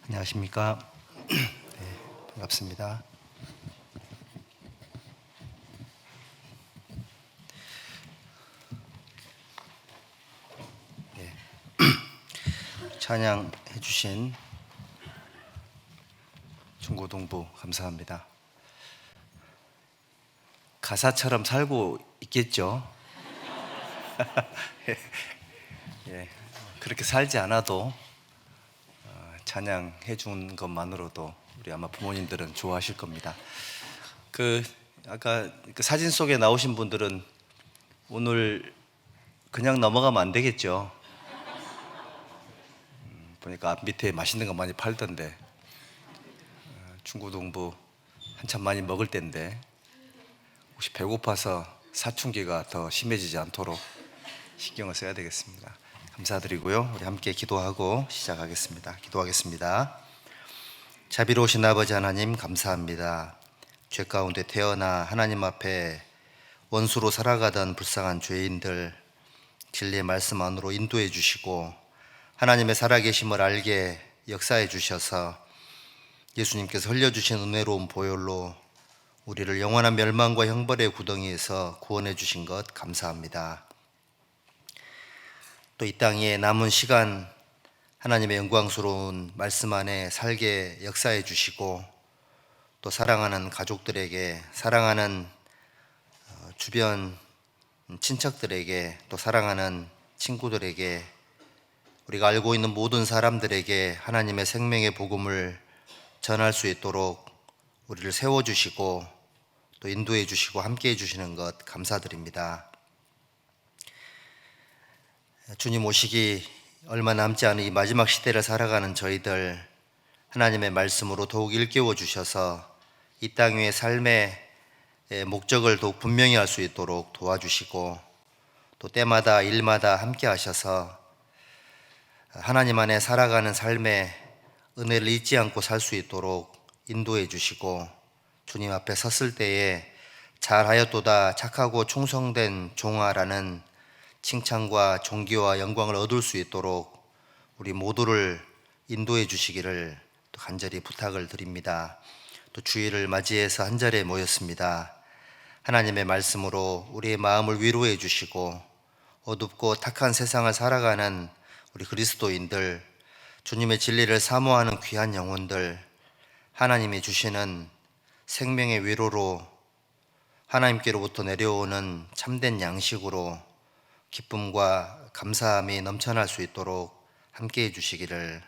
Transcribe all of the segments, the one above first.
안녕하십니까. 네, 반갑습니다. 찬양해 주신 중고동부 감사합니다. 가사처럼 살고 있겠죠. 예, 그렇게 살지 않아도 찬양해 준 것만으로도 우리 아마 부모님들은 좋아하실 겁니다. 아까 그 사진 속에 나오신 분들은 오늘 그냥 넘어가면 안 되겠죠. 보니까 앞 밑에 맛있는 거 많이 팔던데 중고동부 한참 많이 먹을 때인데 혹시 배고파서 사춘기가 더 심해지지 않도록 신경을 써야 되겠습니다. 감사드리고요. 우리 함께 기도하고 시작하겠습니다. 기도하겠습니다. 자비로우신 아버지 하나님 감사합니다. 죄 가운데 태어나 하나님 앞에 원수로 살아가던 불쌍한 죄인들 진리의 말씀 안으로 인도해 주시고 하나님의 살아계심을 알게 역사해 주셔서 예수님께서 흘려주신 은혜로운 보혈로 우리를 영원한 멸망과 형벌의 구덩이에서 구원해 주신 것 감사합니다. 또 이 땅에 남은 시간 하나님의 영광스러운 말씀 안에 살게 역사해 주시고 또 사랑하는 가족들에게, 사랑하는 주변 친척들에게, 또 사랑하는 친구들에게, 우리가 알고 있는 모든 사람들에게 하나님의 생명의 복음을 전할 수 있도록 우리를 세워주시고 또 인도해 주시고 함께 해주시는 것 감사드립니다. 주님 오시기 얼마 남지 않은 이 마지막 시대를 살아가는 저희들 하나님의 말씀으로 더욱 일깨워 주셔서 이 땅 위의 삶의 목적을 더욱 분명히 할 수 있도록 도와주시고 또 때마다 일마다 함께 하셔서 하나님 안에 살아가는 삶의 은혜를 잊지 않고 살 수 있도록 인도해 주시고 주님 앞에 섰을 때에 잘하였도다 착하고 충성된 종아라는 칭찬과 존귀와 영광을 얻을 수 있도록 우리 모두를 인도해 주시기를 또 간절히 부탁을 드립니다. 또 주일을 맞이해서 한 자리에 모였습니다. 하나님의 말씀으로 우리의 마음을 위로해 주시고 어둡고 탁한 세상을 살아가는 우리 그리스도인들, 주님의 진리를 사모하는 귀한 영혼들, 하나님이 주시는 생명의 위로로 하나님께로부터 내려오는 참된 양식으로 기쁨과 감사함이 넘쳐날 수 있도록 함께 해주시기를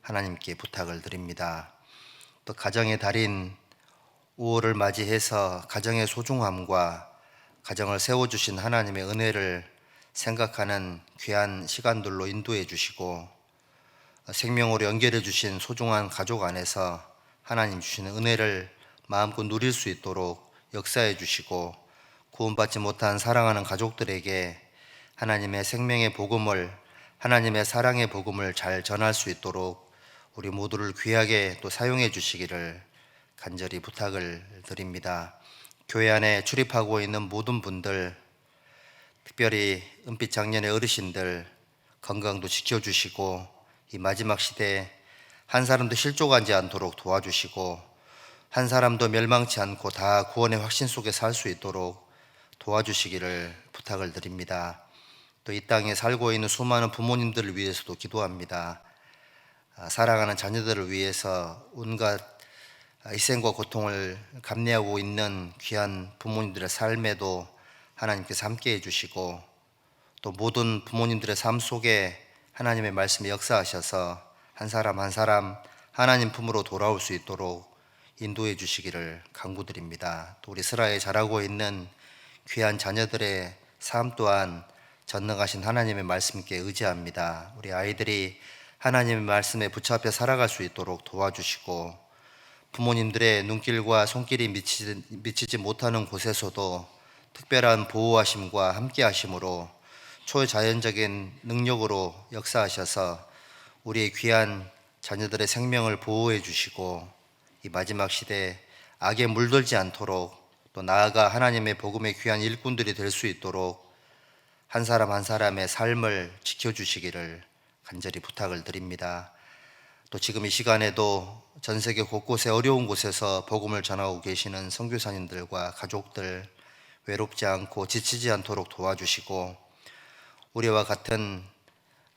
하나님께 부탁을 드립니다. 또 가정의 달인 5월을 맞이해서 가정의 소중함과 가정을 세워주신 하나님의 은혜를 생각하는 귀한 시간들로 인도해 주시고 생명으로 연결해 주신 소중한 가족 안에서 하나님 주시는 은혜를 마음껏 누릴 수 있도록 역사해 주시고 구원받지 못한 사랑하는 가족들에게 하나님의 생명의 복음을, 하나님의 사랑의 복음을 잘 전할 수 있도록 우리 모두를 귀하게 또 사용해 주시기를 간절히 부탁을 드립니다. 교회 안에 출입하고 있는 모든 분들, 특별히 은빛 장년의 어르신들 건강도 지켜주시고 이 마지막 시대에 한 사람도 실족하지 않도록 도와주시고 한 사람도 멸망치 않고 다 구원의 확신 속에 살 수 있도록 도와주시기를 부탁을 드립니다. 또 이 땅에 살고 있는 수많은 부모님들을 위해서도 기도합니다. 사랑하는 자녀들을 위해서 온갖 희생과 고통을 감내하고 있는 귀한 부모님들의 삶에도 하나님께서 함께 해주시고 또 모든 부모님들의 삶 속에 하나님의 말씀에 역사하셔서 한 사람 한 사람 하나님 품으로 돌아올 수 있도록 인도해 주시기를 간구드립니다. 또 우리 스라에 자라고 있는 귀한 자녀들의 삶 또한 전능하신 하나님의 말씀께 의지합니다. 우리 아이들이 하나님의 말씀에 붙잡혀 살아갈 수 있도록 도와주시고 부모님들의 눈길과 손길이 미치지 못하는 곳에서도 특별한 보호하심과 함께하심으로 초자연적인 능력으로 역사하셔서 우리의 귀한 자녀들의 생명을 보호해 주시고 이 마지막 시대에 악에 물들지 않도록 또 나아가 하나님의 복음의 귀한 일꾼들이 될 수 있도록 한 사람 한 사람의 삶을 지켜주시기를 간절히 부탁을 드립니다. 또 지금 이 시간에도 전 세계 곳곳에 어려운 곳에서 복음을 전하고 계시는 선교사님들과 가족들 외롭지 않고 지치지 않도록 도와주시고, 우리와 같은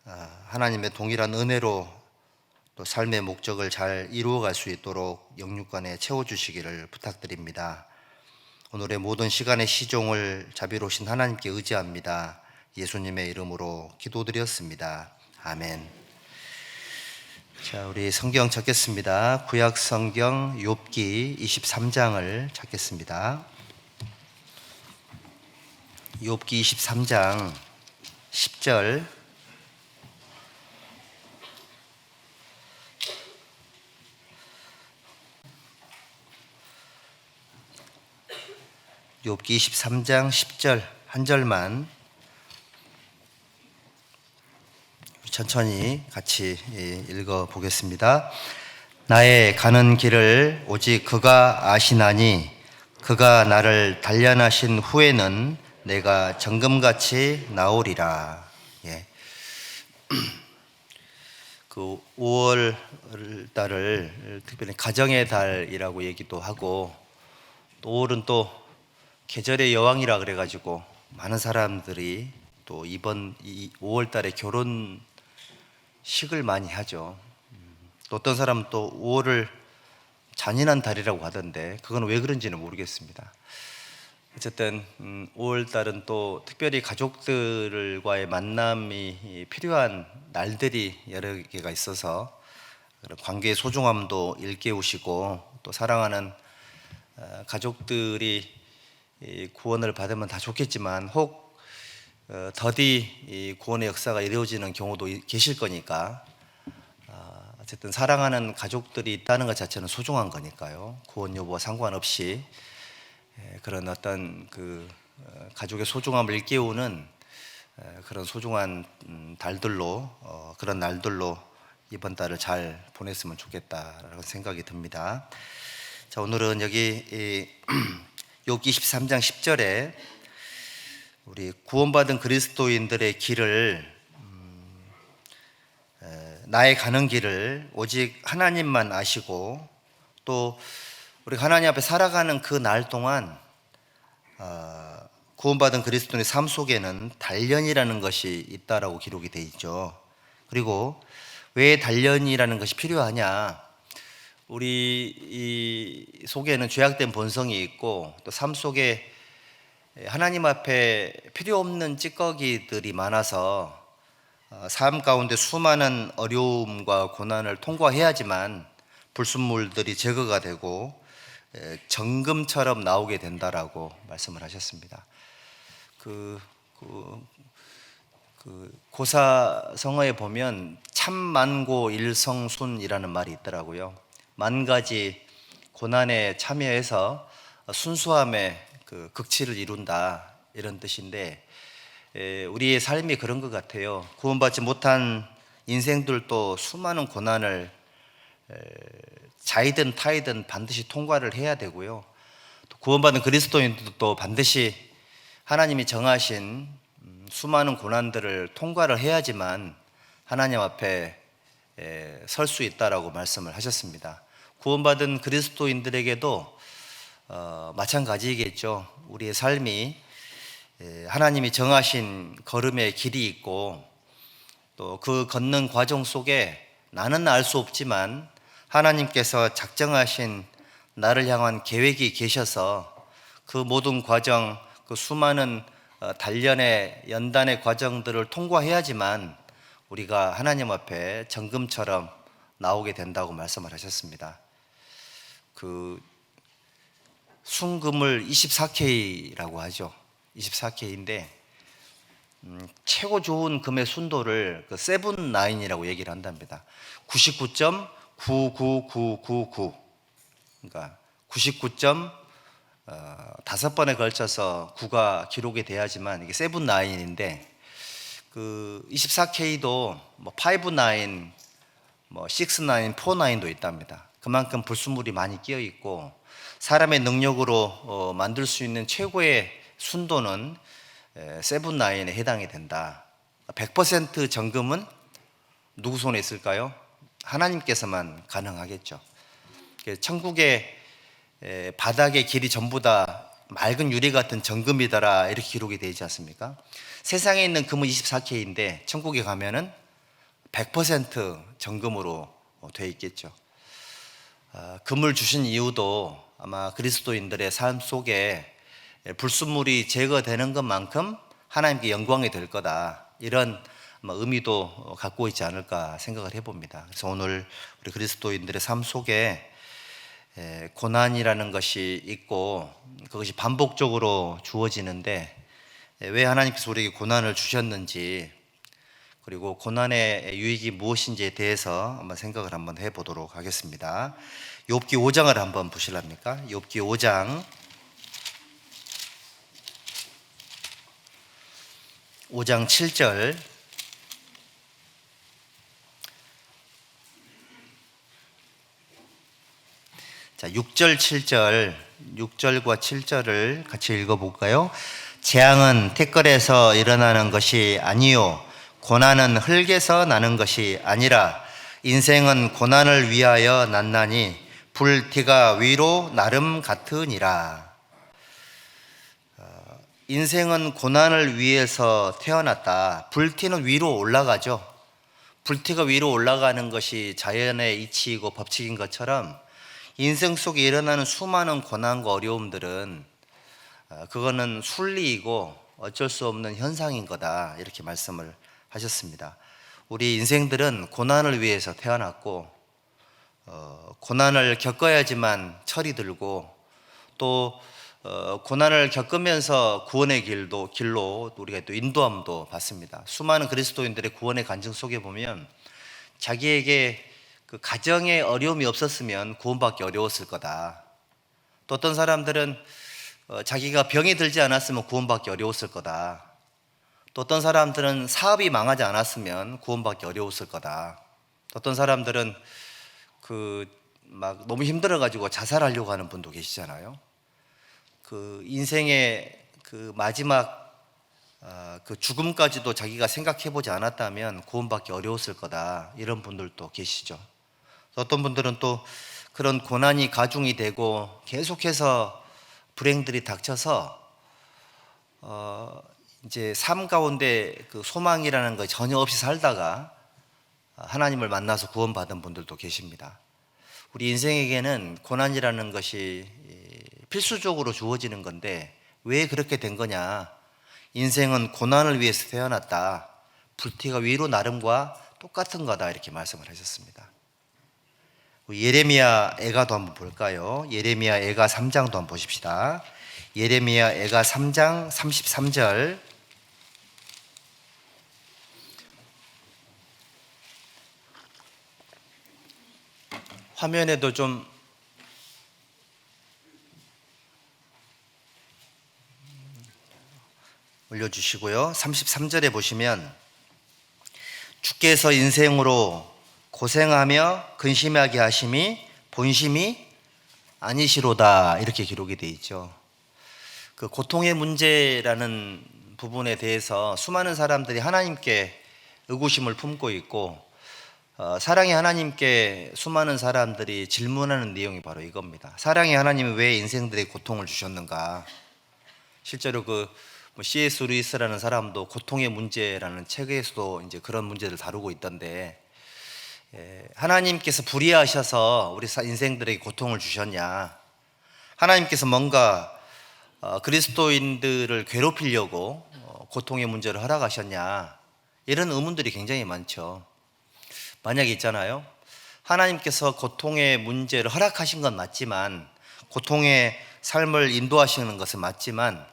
하나님의 동일한 은혜로 또 삶의 목적을 잘 이루어갈 수 있도록 영육간에 채워주시기를 부탁드립니다. 오늘의 모든 시간의 시종을 자비로우신 하나님께 의지합니다. 예수님의 이름으로 기도드렸습니다. 아멘. 자, 우리 성경 찾겠습니다. 구약 성경 욥기 23장을 찾겠습니다. 욥기 23장 10절. 욥기 23장 10절 한 절만 천천히 같이 읽어 보겠습니다. 나의 가는 길을 오직 그가 아시나니 그가 나를 단련하신 후에는 내가 정금같이 나오리라. 예. 그 5월 달을 특별히 가정의 달이라고 얘기도 하고, 또 5월은 또 계절의 여왕이라 그래가지고 많은 사람들이 또 이번 5월 달에 결혼식을 많이 하죠. 또 어떤 사람은 또 5월을 잔인한 달이라고 하던데 그건 왜 그런지는 모르겠습니다. 어쨌든 5월 달은 또 특별히 가족들과의 만남이 필요한 날들이 여러 개가 있어서 관계의 소중함도 일깨우시고, 또 사랑하는 가족들이 구원을 받으면 다 좋겠지만 혹 더디 구원의 역사가 이루어지는 경우도 계실 거니까, 어쨌든 사랑하는 가족들이 있다는 것 자체는 소중한 거니까요. 구원 여부와 상관없이 그런 어떤 가족의 소중함을 일깨우는 그런 소중한 달들로, 그런 날들로 이번 달을 잘 보냈으면 좋겠다라는 생각이 듭니다. 자, 오늘은 여기 욥기 23장 10절에 우리 구원받은 그리스도인들의 길을, 나의 가는 길을 오직 하나님만 아시고, 또 우리 하나님 앞에 살아가는 그 날 동안 구원받은 그리스도인의 삶 속에는 단련이라는 것이 있다라고 기록이 되어 있죠. 그리고 왜 단련이라는 것이 필요하냐? 우리 속에는 죄악된 본성이 있고, 또 삶 속에 하나님 앞에 필요 없는 찌꺼기들이 많아서 삶 가운데 수많은 어려움과 고난을 통과해야지만 불순물들이 제거가 되고 정금처럼 나오게 된다라고 말씀을 하셨습니다. 고사성어에 보면 참만고 일성순이라는 말이 있더라고요. 만 가지 고난에 참여해서 순수함의 극치를 이룬다, 이런 뜻인데, 우리의 삶이 그런 것 같아요. 구원받지 못한 인생들도 수많은 고난을 자이든 타이든 반드시 통과를 해야 되고요. 또 구원받은 그리스도인들도 반드시 하나님이 정하신 수많은 고난들을 통과를 해야지만 하나님 앞에 설 수 있다라고 말씀을 하셨습니다. 구원받은 그리스도인들에게도 마찬가지겠죠. 우리의 삶이 하나님이 정하신 걸음의 길이 있고, 또 그 걷는 과정 속에 나는 알 수 없지만 하나님께서 작정하신 나를 향한 계획이 계셔서 그 모든 과정, 그 수많은 단련의 연단의 과정들을 통과해야지만 우리가 하나님 앞에 정금처럼 나오게 된다고 말씀을 하셨습니다. 순금을 24K라고 하죠. 24K인데 최고 좋은 금의 순도를 세븐나인이라고 얘기를 한답니다. 99.99999, 그러니까 5번에 걸쳐서 9가 기록이 돼야지만 이게 세븐나인인데, 24K도 59, 69, 49도 있답니다. 그만큼 불순물이 많이 끼어 있고, 사람의 능력으로 만들 수 있는 최고의 순도는 세븐나인에 해당이 된다. 100% 정금은 누구 손에 있을까요? 하나님께서만 가능하겠죠. 천국의 바닥의 길이 전부 다 맑은 유리 같은 정금이더라 이렇게 기록이 되어 있지 않습니까? 세상에 있는 금은 24K인데 천국에 가면은 100% 정금으로 되어 있겠죠. 금을 주신 이유도 아마 그리스도인들의 삶 속에 불순물이 제거되는 것만큼 하나님께 영광이 될 거다, 이런 의미도 갖고 있지 않을까 생각을 해봅니다. 그래서 오늘 우리 그리스도인들의 삶 속에 고난이라는 것이 있고 그것이 반복적으로 주어지는데 왜 하나님께서 우리에게 고난을 주셨는지, 그리고 고난의 유익이 무엇인지에 대해서 한번 생각을 한번 해보도록 하겠습니다. 욥기 5장을 한번 보실랍니까? 욥기 5장 7절. 자, 6절 7절, 6절과 7절을 같이 읽어볼까요? 재앙은 티끌에서 일어나는 것이 아니요 고난은 흙에서 나는 것이 아니라 인생은 고난을 위하여 났나니 불티가 위로 나름 같으니라. 인생은 고난을 위해서 태어났다. 불티는 위로 올라가죠. 불티가 위로 올라가는 것이 자연의 이치이고 법칙인 것처럼 인생 속에 일어나는 수많은 고난과 어려움들은 그거는 순리이고 어쩔 수 없는 현상인 거다, 이렇게 말씀을 하셨습니다. 우리 인생들은 고난을 위해서 태어났고 고난을 겪어야지만 철이 들고 또 고난을 겪으면서 구원의 길로 우리가 또 인도함도 받습니다. 수많은 그리스도인들의 구원의 간증 속에 보면 자기에게 그 가정에 어려움이 없었으면 구원받기 어려웠을 거다. 또 어떤 사람들은 자기가 병이 들지 않았으면 구원받기 어려웠을 거다. 또 어떤 사람들은 사업이 망하지 않았으면 구원받기 어려웠을 거다. 또 어떤 사람들은 막 너무 힘들어가지고 자살하려고 하는 분도 계시잖아요. 그 인생의 그 마지막 그 죽음까지도 자기가 생각해보지 않았다면 구원받기 어려웠을 거다, 이런 분들도 계시죠. 어떤 분들은 또 그런 고난이 가중이 되고 계속해서 불행들이 닥쳐서 이제 삶 가운데 그 소망이라는 거 전혀 없이 살다가 하나님을 만나서 구원받은 분들도 계십니다. 우리 인생에게는 고난이라는 것이 필수적으로 주어지는 건데 왜 그렇게 된 거냐? 인생은 고난을 위해서 태어났다. 불티가 위로 나름과 똑같은 거다, 이렇게 말씀을 하셨습니다. 예레미야 애가도 한번 볼까요? 예레미야 애가 3장도 한번 보십시다. 예레미야 애가 3장 33절. 화면에도 좀 올려주시고요. 33절에 보시면 주께서 인생으로 고생하며 근심하게 하심이 본심이 아니시로다, 이렇게 기록이 되어 있죠. 그 고통의 문제라는 부분에 대해서 수많은 사람들이 하나님께 의구심을 품고 있고 사랑의 하나님께 수많은 사람들이 질문하는 내용이 바로 이겁니다. 사랑의 하나님은 왜 인생들의 고통을 주셨는가? 실제로 C.S. 루이스라는 사람도 고통의 문제라는 책에서도 이제 그런 문제를 다루고 있던데, 하나님께서 불의하셔서 우리 인생들에게 고통을 주셨냐? 하나님께서 뭔가 그리스도인들을 괴롭히려고 고통의 문제를 허락하셨냐? 이런 의문들이 굉장히 많죠. 만약에 있잖아요, 하나님께서 고통의 문제를 허락하신 건 맞지만, 고통의 삶을 인도하시는 것은 맞지만,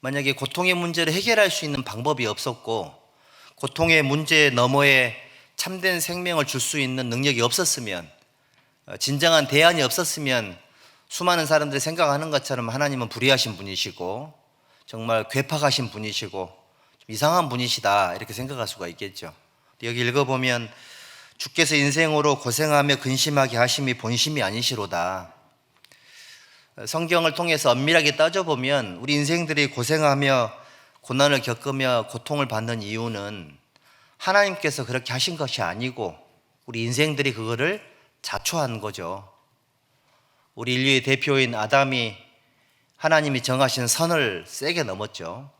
만약에 고통의 문제를 해결할 수 있는 방법이 없었고 고통의 문제 너머에 참된 생명을 줄 수 있는 능력이 없었으면, 진정한 대안이 없었으면 수많은 사람들이 생각하는 것처럼 하나님은 불의하신 분이시고 정말 괴팍하신 분이시고 좀 이상한 분이시다, 이렇게 생각할 수가 있겠죠. 여기 읽어보면 주께서 인생으로 고생하며 근심하게 하심이 본심이 아니시로다. 성경을 통해서 엄밀하게 따져보면 우리 인생들이 고생하며 고난을 겪으며 고통을 받는 이유는 하나님께서 그렇게 하신 것이 아니고 우리 인생들이 그거를 자초한 거죠. 우리 인류의 대표인 아담이 하나님이 정하신 선을 세게 넘었죠.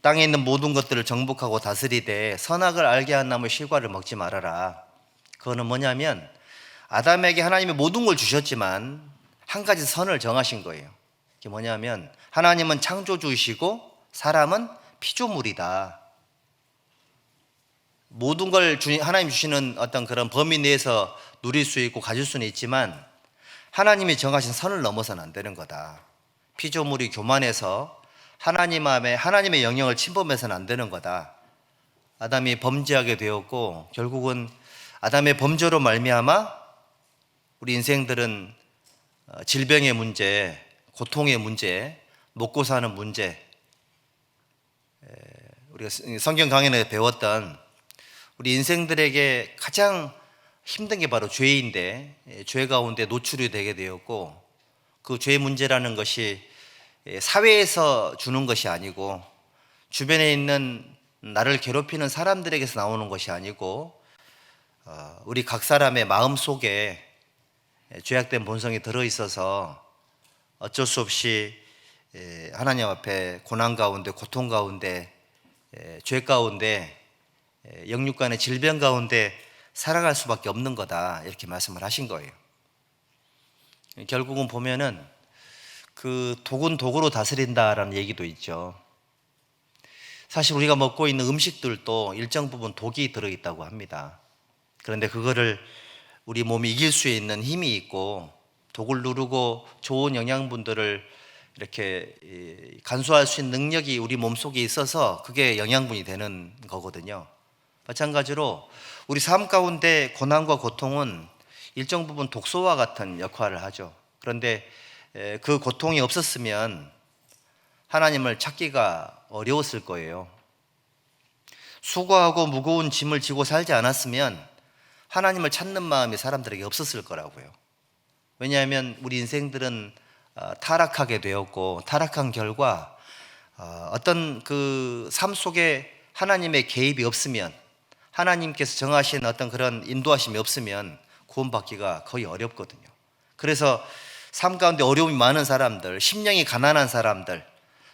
땅에 있는 모든 것들을 정복하고 다스리되 선악을 알게 한 나무의 실과를 먹지 말아라. 그거는 뭐냐면 아담에게 하나님이 모든 걸 주셨지만 한 가지 선을 정하신 거예요. 그게 뭐냐면 하나님은 창조주이시고 사람은 피조물이다. 모든 걸 하나님 주시는 어떤 그런 범위 내에서 누릴 수 있고 가질 수는 있지만 하나님이 정하신 선을 넘어서는 안 되는 거다. 피조물이 교만해서 하나님의 영역을 침범해서는 안 되는 거다. 아담이 범죄하게 되었고 결국은 아담의 범죄로 말미암아 우리 인생들은 질병의 문제, 고통의 문제, 먹고 사는 문제, 우리가 성경 강연에 배웠던 우리 인생들에게 가장 힘든 게 바로 죄인데 죄 가운데 노출이 되게 되었고 그 죄 문제라는 것이 사회에서 주는 것이 아니고 주변에 있는 나를 괴롭히는 사람들에게서 나오는 것이 아니고 우리 각 사람의 마음 속에 죄악된 본성이 들어있어서 어쩔 수 없이 하나님 앞에 고난 가운데 고통 가운데 죄 가운데 영육 간의 질병 가운데 살아갈 수밖에 없는 거다 이렇게 말씀을 하신 거예요. 결국은 보면은 그 독은 독으로 다스린다라는 얘기도 있죠. 사실 우리가 먹고 있는 음식들도 일정 부분 독이 들어있다고 합니다. 그런데 그거를 우리 몸이 이길 수 있는 힘이 있고 독을 누르고 좋은 영양분들을 이렇게 간수할 수 있는 능력이 우리 몸속에 있어서 그게 영양분이 되는 거거든요. 마찬가지로 우리 삶 가운데 고난과 고통은 일정 부분 독소와 같은 역할을 하죠. 그런데 그 고통이 없었으면 하나님을 찾기가 어려웠을 거예요. 수고하고 무거운 짐을 지고 살지 않았으면 하나님을 찾는 마음이 사람들에게 없었을 거라고요. 왜냐하면 우리 인생들은 타락하게 되었고 타락한 결과 어떤 그 삶 속에 하나님의 개입이 없으면 하나님께서 정하신 어떤 그런 인도하심이 없으면 구원받기가 거의 어렵거든요. 그래서 삶 가운데 어려움이 많은 사람들, 심령이 가난한 사람들,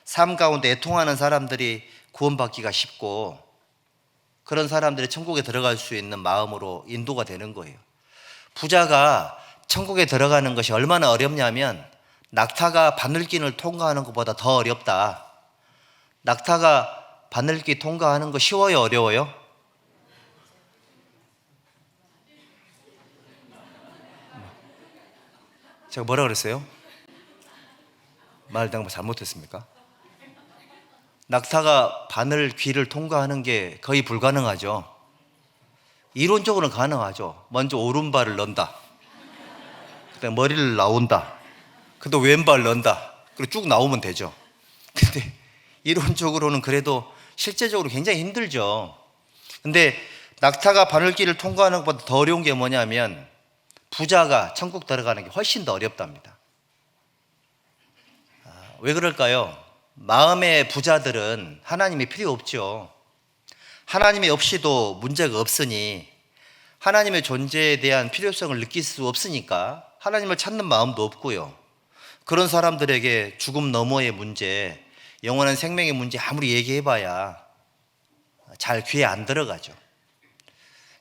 삶 가운데 애통하는 사람들이 구원받기가 쉽고 그런 사람들이 천국에 들어갈 수 있는 마음으로 인도가 되는 거예요. 부자가 천국에 들어가는 것이 얼마나 어렵냐면 낙타가 바늘길을 통과하는 것보다 더 어렵다. 낙타가 바늘길 통과하는 거 쉬워요, 어려워요? 제가 뭐라 그랬어요? 말 잘못했습니까? 낙타가 바늘 귀를 통과하는 게 거의 불가능하죠. 이론적으로는 가능하죠. 먼저 오른발을 넣는다. 그다음에 머리를 나온다. 그다음 왼발 넣는다. 그리고 쭉 나오면 되죠. 근데 이론적으로는 그래도 실제적으로 굉장히 힘들죠. 근데 낙타가 바늘길을 통과하는 것보다 더 어려운 게 뭐냐면 부자가 천국 들어가는 게 훨씬 더 어렵답니다. 왜 그럴까요? 마음의 부자들은 하나님이 필요 없죠. 하나님이 없이도 문제가 없으니 하나님의 존재에 대한 필요성을 느낄 수 없으니까 하나님을 찾는 마음도 없고요. 그런 사람들에게 죽음 너머의 문제, 영원한 생명의 문제 아무리 얘기해봐야 잘 귀에 안 들어가죠.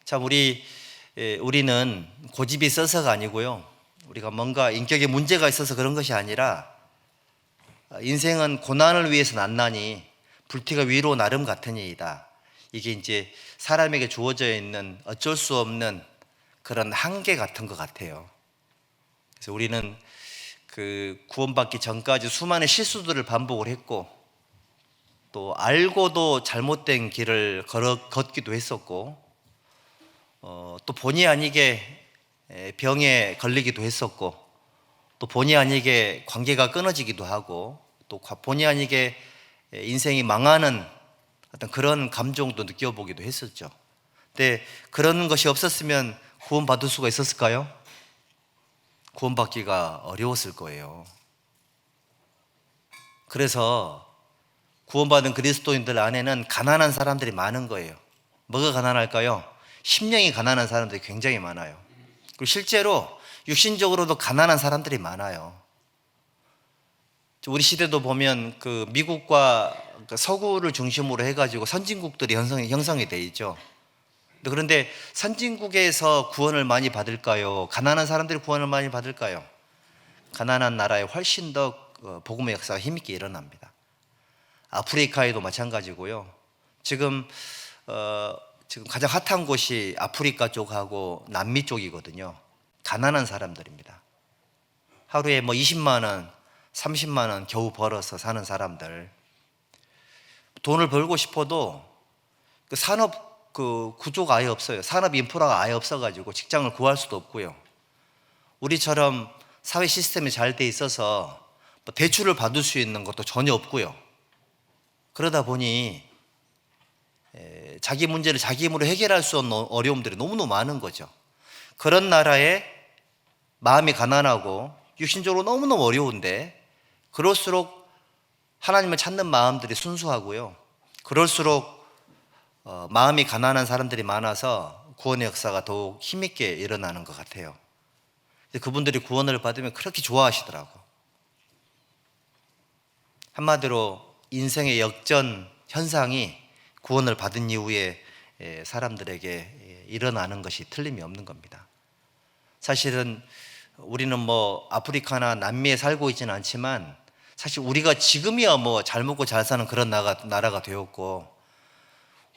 참 우리는 고집이 있어서가 아니고요. 우리가 뭔가 인격에 문제가 있어서 그런 것이 아니라 인생은 고난을 위해서 난나니 불티가 위로 나름 같으니이다. 이게 이제 사람에게 주어져 있는 어쩔 수 없는 그런 한계 같은 것 같아요. 그래서 우리는 그 구원받기 전까지 수많은 실수들을 반복을 했고 또 알고도 잘못된 길을 걷기도 했었고 또 본의 아니게 병에 걸리기도 했었고 또 본의 아니게 관계가 끊어지기도 하고 또 본의 아니게 인생이 망하는 어떤 그런 감정도 느껴보기도 했었죠. 근데 그런 것이 없었으면 구원받을 수가 있었을까요? 구원받기가 어려웠을 거예요. 그래서 구원받은 그리스도인들 안에는 가난한 사람들이 많은 거예요. 뭐가 가난할까요? 심령이 가난한 사람들이 굉장히 많아요. 그리고 실제로 육신적으로도 가난한 사람들이 많아요. 우리 시대도 보면 그 미국과 서구를 중심으로 해가지고 선진국들이 형성이 돼 있죠. 그런데 선진국에서 구원을 많이 받을까요? 가난한 사람들이 구원을 많이 받을까요? 가난한 나라에 훨씬 더 복음의 역사가 힘있게 일어납니다. 아프리카에도 마찬가지고요. 지금 가장 핫한 곳이 아프리카 쪽하고 남미 쪽이거든요. 가난한 사람들입니다. 하루에 뭐 20만 원, 30만 원 겨우 벌어서 사는 사람들. 돈을 벌고 싶어도 그 산업 구조가 아예 없어요. 산업 인프라가 아예 없어가지고 직장을 구할 수도 없고요. 우리처럼 사회 시스템이 잘 돼 있어서 뭐 대출을 받을 수 있는 것도 전혀 없고요. 그러다 보니 자기 문제를 자기 힘으로 해결할 수 없는 어려움들이 너무너무 많은 거죠. 그런 나라에 마음이 가난하고 육신적으로 너무너무 어려운데 그럴수록 하나님을 찾는 마음들이 순수하고요. 그럴수록 마음이 가난한 사람들이 많아서 구원의 역사가 더욱 힘있게 일어나는 것 같아요. 그분들이 구원을 받으면 그렇게 좋아하시더라고. 한마디로 인생의 역전 현상이 구원을 받은 이후에 사람들에게 일어나는 것이 틀림이 없는 겁니다. 사실은 우리는 뭐 아프리카나 남미에 살고 있지는 않지만 사실 우리가 지금이야 뭐 잘 먹고 잘 사는 그런 나라가 되었고,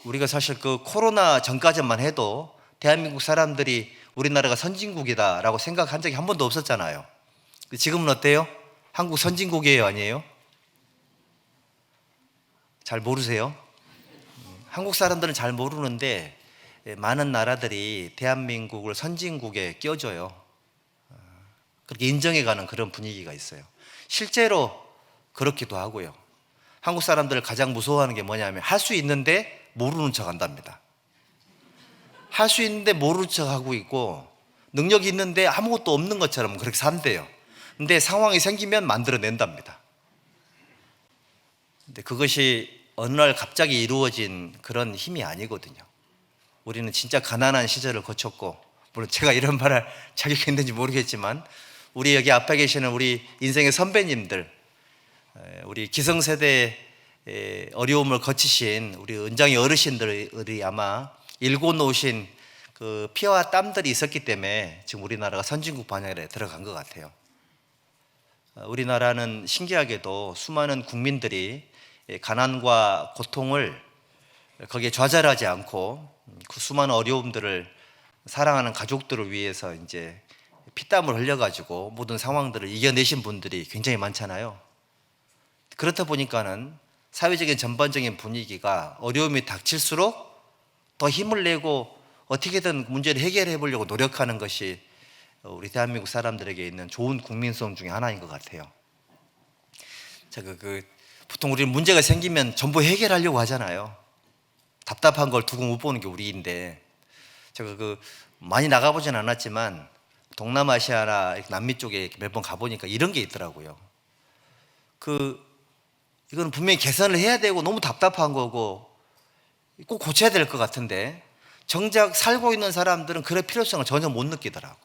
우리가 사실 그 코로나 전까지만 해도 대한민국 사람들이 우리나라가 선진국이다라고 생각한 적이 한 번도 없었잖아요. 지금은 어때요? 한국 선진국이에요, 아니에요? 잘 모르세요? 한국 사람들은 잘 모르는데 많은 나라들이 대한민국을 선진국에 껴줘요. 그렇게 인정해가는 그런 분위기가 있어요. 실제로 그렇기도 하고요. 한국 사람들을 가장 무서워하는 게 뭐냐면 할 수 있는데 모르는 척 한답니다. 할 수 있는데 모르는 척 하고 있고 능력이 있는데 아무것도 없는 것처럼 그렇게 산대요. 근데 상황이 생기면 만들어낸답니다. 근데 그것이 어느 날 갑자기 이루어진 그런 힘이 아니거든요. 우리는 진짜 가난한 시절을 거쳤고, 물론 제가 이런 말할 자격이 있는지 모르겠지만 우리 여기 앞에 계시는 우리 인생의 선배님들, 우리 기성세대의 어려움을 거치신 우리 은장의 어르신들이 아마 일궈놓으신 그 피와 땀들이 있었기 때문에 지금 우리나라가 선진국 방향에 들어간 것 같아요. 우리나라는 신기하게도 수많은 국민들이 가난과 고통을 거기에 좌절하지 않고 그 수많은 어려움들을 사랑하는 가족들을 위해서 이제 피땀을 흘려가지고 모든 상황들을 이겨내신 분들이 굉장히 많잖아요. 그렇다 보니까는 사회적인 전반적인 분위기가 어려움이 닥칠수록 더 힘을 내고 어떻게든 문제를 해결해 보려고 노력하는 것이 우리 대한민국 사람들에게 있는 좋은 국민성 중에 하나인 것 같아요. 제가 보통 우리는 문제가 생기면 전부 해결하려고 하잖아요. 답답한 걸 두고 못 보는 게 우리인데, 제가 많이 나가보진 않았지만 동남아시아나 남미 쪽에 몇 번 가보니까 이런 게 있더라고요. 이거는 분명히 개선을 해야 되고 너무 답답한 거고 꼭 고쳐야 될 것 같은데 정작 살고 있는 사람들은 그럴 필요성을 전혀 못 느끼더라고.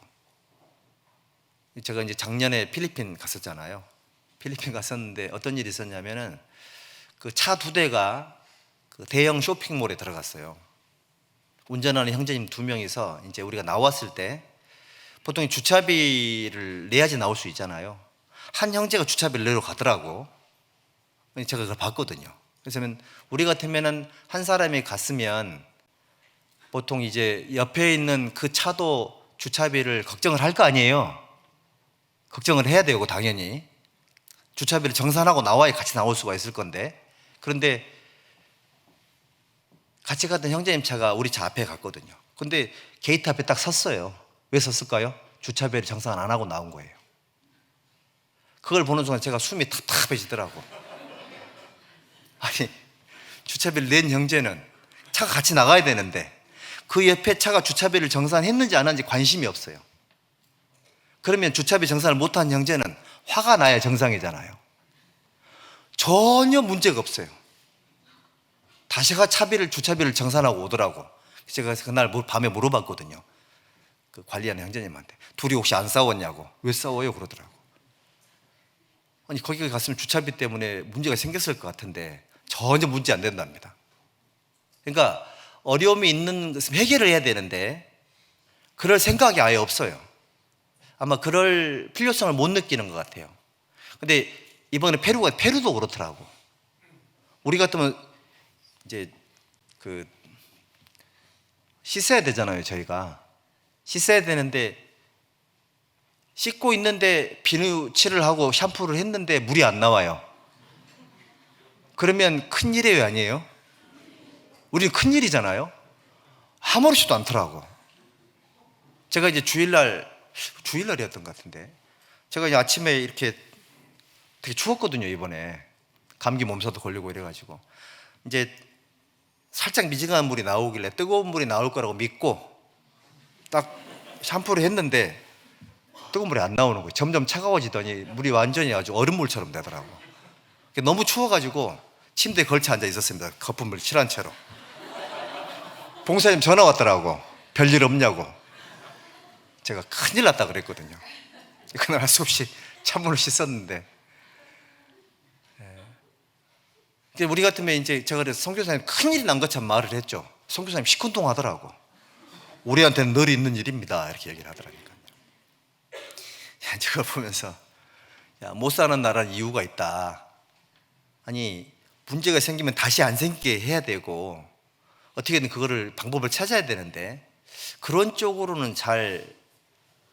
제가 이제 작년에 필리핀 갔었잖아요. 필리핀 갔었는데 어떤 일이 있었냐면은 그 차 2대가 그 대형 쇼핑몰에 들어갔어요. 운전하는 형제님 2명이서 이제 우리가 나왔을 때 보통 주차비를 내야지 나올 수 있잖아요. 한 형제가 주차비를 내러 가더라고. 제가 그걸 봤거든요. 그래서 우리 같으면은 한 사람이 갔으면 보통 이제 옆에 있는 그 차도 주차비를 걱정을 할 거 아니에요. 걱정을 해야 되고 당연히 주차비를 정산하고 나와야 같이 나올 수가 있을 건데, 그런데 같이 갔던 형제님 차가 우리 차 앞에 갔거든요. 근데 게이트 앞에 딱 섰어요. 왜 섰을까요? 주차비를 정산 안 하고 나온 거예요. 그걸 보는 순간 제가 숨이 탁탁해지더라고. 아니, 주차비를 낸 형제는 차가 같이 나가야 되는데 그 옆에 차가 주차비를 정산했는지 안 했는지 관심이 없어요. 그러면 주차비 정산을 못한 형제는 화가 나야 정상이잖아요. 전혀 문제가 없어요. 다시 주차비를 정산하고 오더라고. 제가 그날 밤에 물어봤거든요. 그 관리하는 형제님한테 둘이 혹시 안 싸웠냐고. 왜 싸워요? 그러더라고. 아니 거기 갔으면 주차비 때문에 문제가 생겼을 것 같은데 전혀 문제 안 된답니다. 그러니까 어려움이 있는 것은 해결을 해야 되는데 그럴 생각이 아예 없어요. 아마 그럴 필요성을 못 느끼는 것 같아요. 근데 이번에 페루도 그렇더라고. 우리 같으면 이제 그 씻어야 되잖아요. 저희가 씻어야 되는데 씻고 있는데 비누칠을 하고 샴푸를 했는데 물이 안 나와요. 그러면 큰일이에요, 아니에요? 우리 큰일이잖아요. 아무렇지도 않더라고. 제가 이제 주일날이었던 것 같은데 제가 이제 아침에 이렇게 되게 추웠거든요. 이번에 감기 몸살도 걸리고 이래가지고 이제 살짝 미지근한 물이 나오길래 뜨거운 물이 나올 거라고 믿고 딱 샴푸를 했는데 뜨거운 물이 안 나오는 거예요. 점점 차가워지더니 물이 완전히 아주 얼음물처럼 되더라고. 너무 추워가지고 침대에 걸쳐 앉아 있었습니다. 거품물 칠한 채로. 봉사님 전화 왔더라고. 별일 없냐고. 제가 큰일 났다 그랬거든요. 그날 할 수 없이 찬물을 씻었는데 우리 같으면 이제 제가 그래서 선교사님 큰일이 난 것처럼 말을 했죠. 선교사님 시큰둥하더라고. 우리한테는 늘 있는 일입니다. 이렇게 얘기를 하더라니까요. 제가 보면서 못 사는 나라는 이유가 있다. 아니 문제가 생기면 다시 안 생기게 해야 되고 어떻게든 그거를 방법을 찾아야 되는데 그런 쪽으로는 잘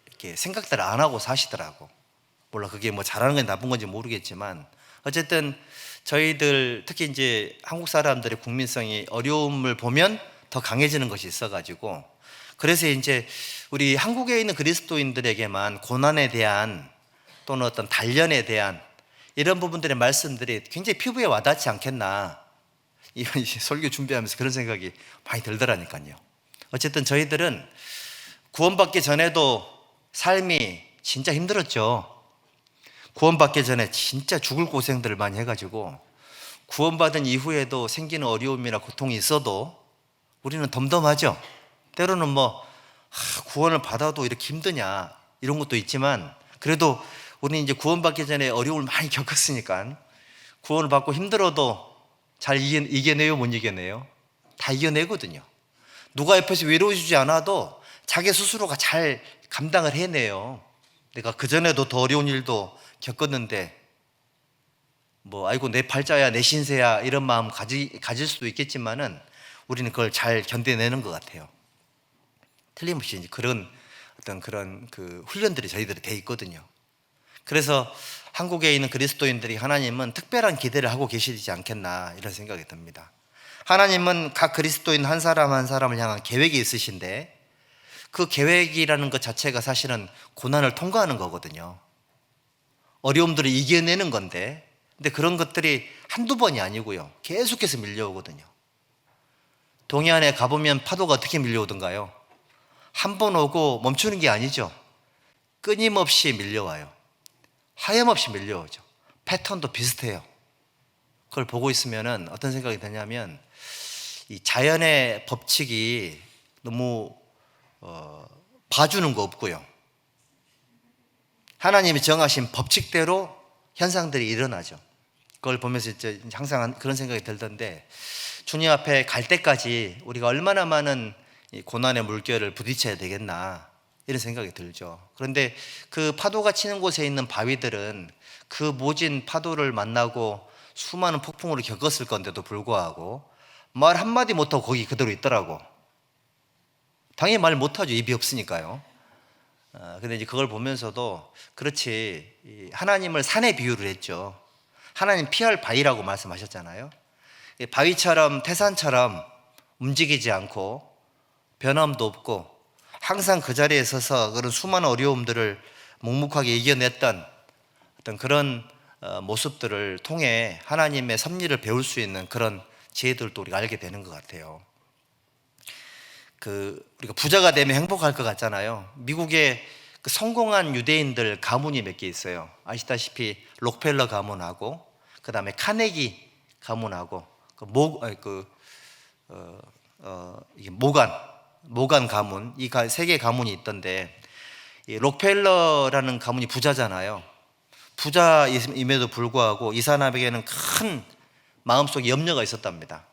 이렇게 생각들을 안 하고 사시더라고. 몰라 그게 뭐 잘하는 건지 나쁜 건지 모르겠지만 어쨌든 저희들 특히 이제 한국 사람들의 국민성이 어려움을 보면 더 강해지는 것이 있어가지고 그래서 이제 우리 한국에 있는 그리스도인들에게만 고난에 대한 또는 어떤 단련에 대한 이런 부분들의 말씀들이 굉장히 피부에 와닿지 않겠나 이번 설교 준비하면서 그런 생각이 많이 들더라니까요. 어쨌든 저희들은 구원받기 전에도 삶이 진짜 힘들었죠. 구원받기 전에 진짜 죽을 고생들을 많이 해가지고 구원받은 이후에도 생기는 어려움이나 고통이 있어도 우리는 덤덤하죠. 때로는 뭐 구원을 받아도 이렇게 힘드냐 이런 것도 있지만 그래도 우리는 이제 구원받기 전에 어려움을 많이 겪었으니까 구원을 받고 힘들어도 잘 이겨내요, 못 이겨내요? 다 이겨내거든요. 누가 옆에서 위로해주지 않아도 자기 스스로가 잘 감당을 해내요. 내가 그전에도 더 어려운 일도 겪었는데 뭐 아이고 내 팔자야 내 신세야 이런 마음 가질 수도 있겠지만은 우리는 그걸 잘 견뎌내는 것 같아요. 틀림없이 이제 그런 그 훈련들이 저희들이 돼 있거든요. 그래서 한국에 있는 그리스도인들이 하나님은 특별한 기대를 하고 계시지 않겠나 이런 생각이 듭니다. 하나님은 각 그리스도인 한 사람 한 사람을 향한 계획이 있으신데 그 계획이라는 것 자체가 사실은 고난을 통과하는 거거든요. 어려움들을 이겨내는 건데 근데 그런 것들이 한두 번이 아니고요. 계속해서 밀려오거든요. 동해안에 가보면 파도가 어떻게 밀려오던가요? 한 번 오고 멈추는 게 아니죠. 끊임없이 밀려와요. 하염없이 밀려오죠. 패턴도 비슷해요. 그걸 보고 있으면 어떤 생각이 드냐면 이 자연의 법칙이 너무 봐주는 거 없고요. 하나님이 정하신 법칙대로 현상들이 일어나죠. 그걸 보면서 이제 항상 그런 생각이 들던데 주님 앞에 갈 때까지 우리가 얼마나 많은 고난의 물결을 부딪혀야 되겠나 이런 생각이 들죠. 그런데 그 파도가 치는 곳에 있는 바위들은 그 모진 파도를 만나고 수많은 폭풍우를 겪었을 건데도 불구하고 말 한마디 못하고 거기 그대로 있더라고. 당연히 말 못하죠. 입이 없으니까요. 근데 이제 그걸 보면서도 그렇지 하나님을 산에 비유를 했죠. 하나님 피할 바위라고 말씀하셨잖아요. 바위처럼 태산처럼 움직이지 않고 변함도 없고 항상 그 자리에 서서 그런 수많은 어려움들을 묵묵하게 이겨냈던 어떤 그런 모습들을 통해 하나님의 섭리를 배울 수 있는 그런 지혜들도 우리가 알게 되는 것 같아요. 우리가 부자가 되면 행복할 것 같잖아요. 미국의 그 성공한 유대인들 가문이 몇 개 있어요. 아시다시피 록펠러 가문하고 그 다음에 카네기 가문하고 이게 모간 가문, 이 세 개 가문이 있던데, 이 록펠러라는 가문이 부자잖아요. 부자임에도 불구하고 이 사람에게는 큰 마음속에 염려가 있었답니다.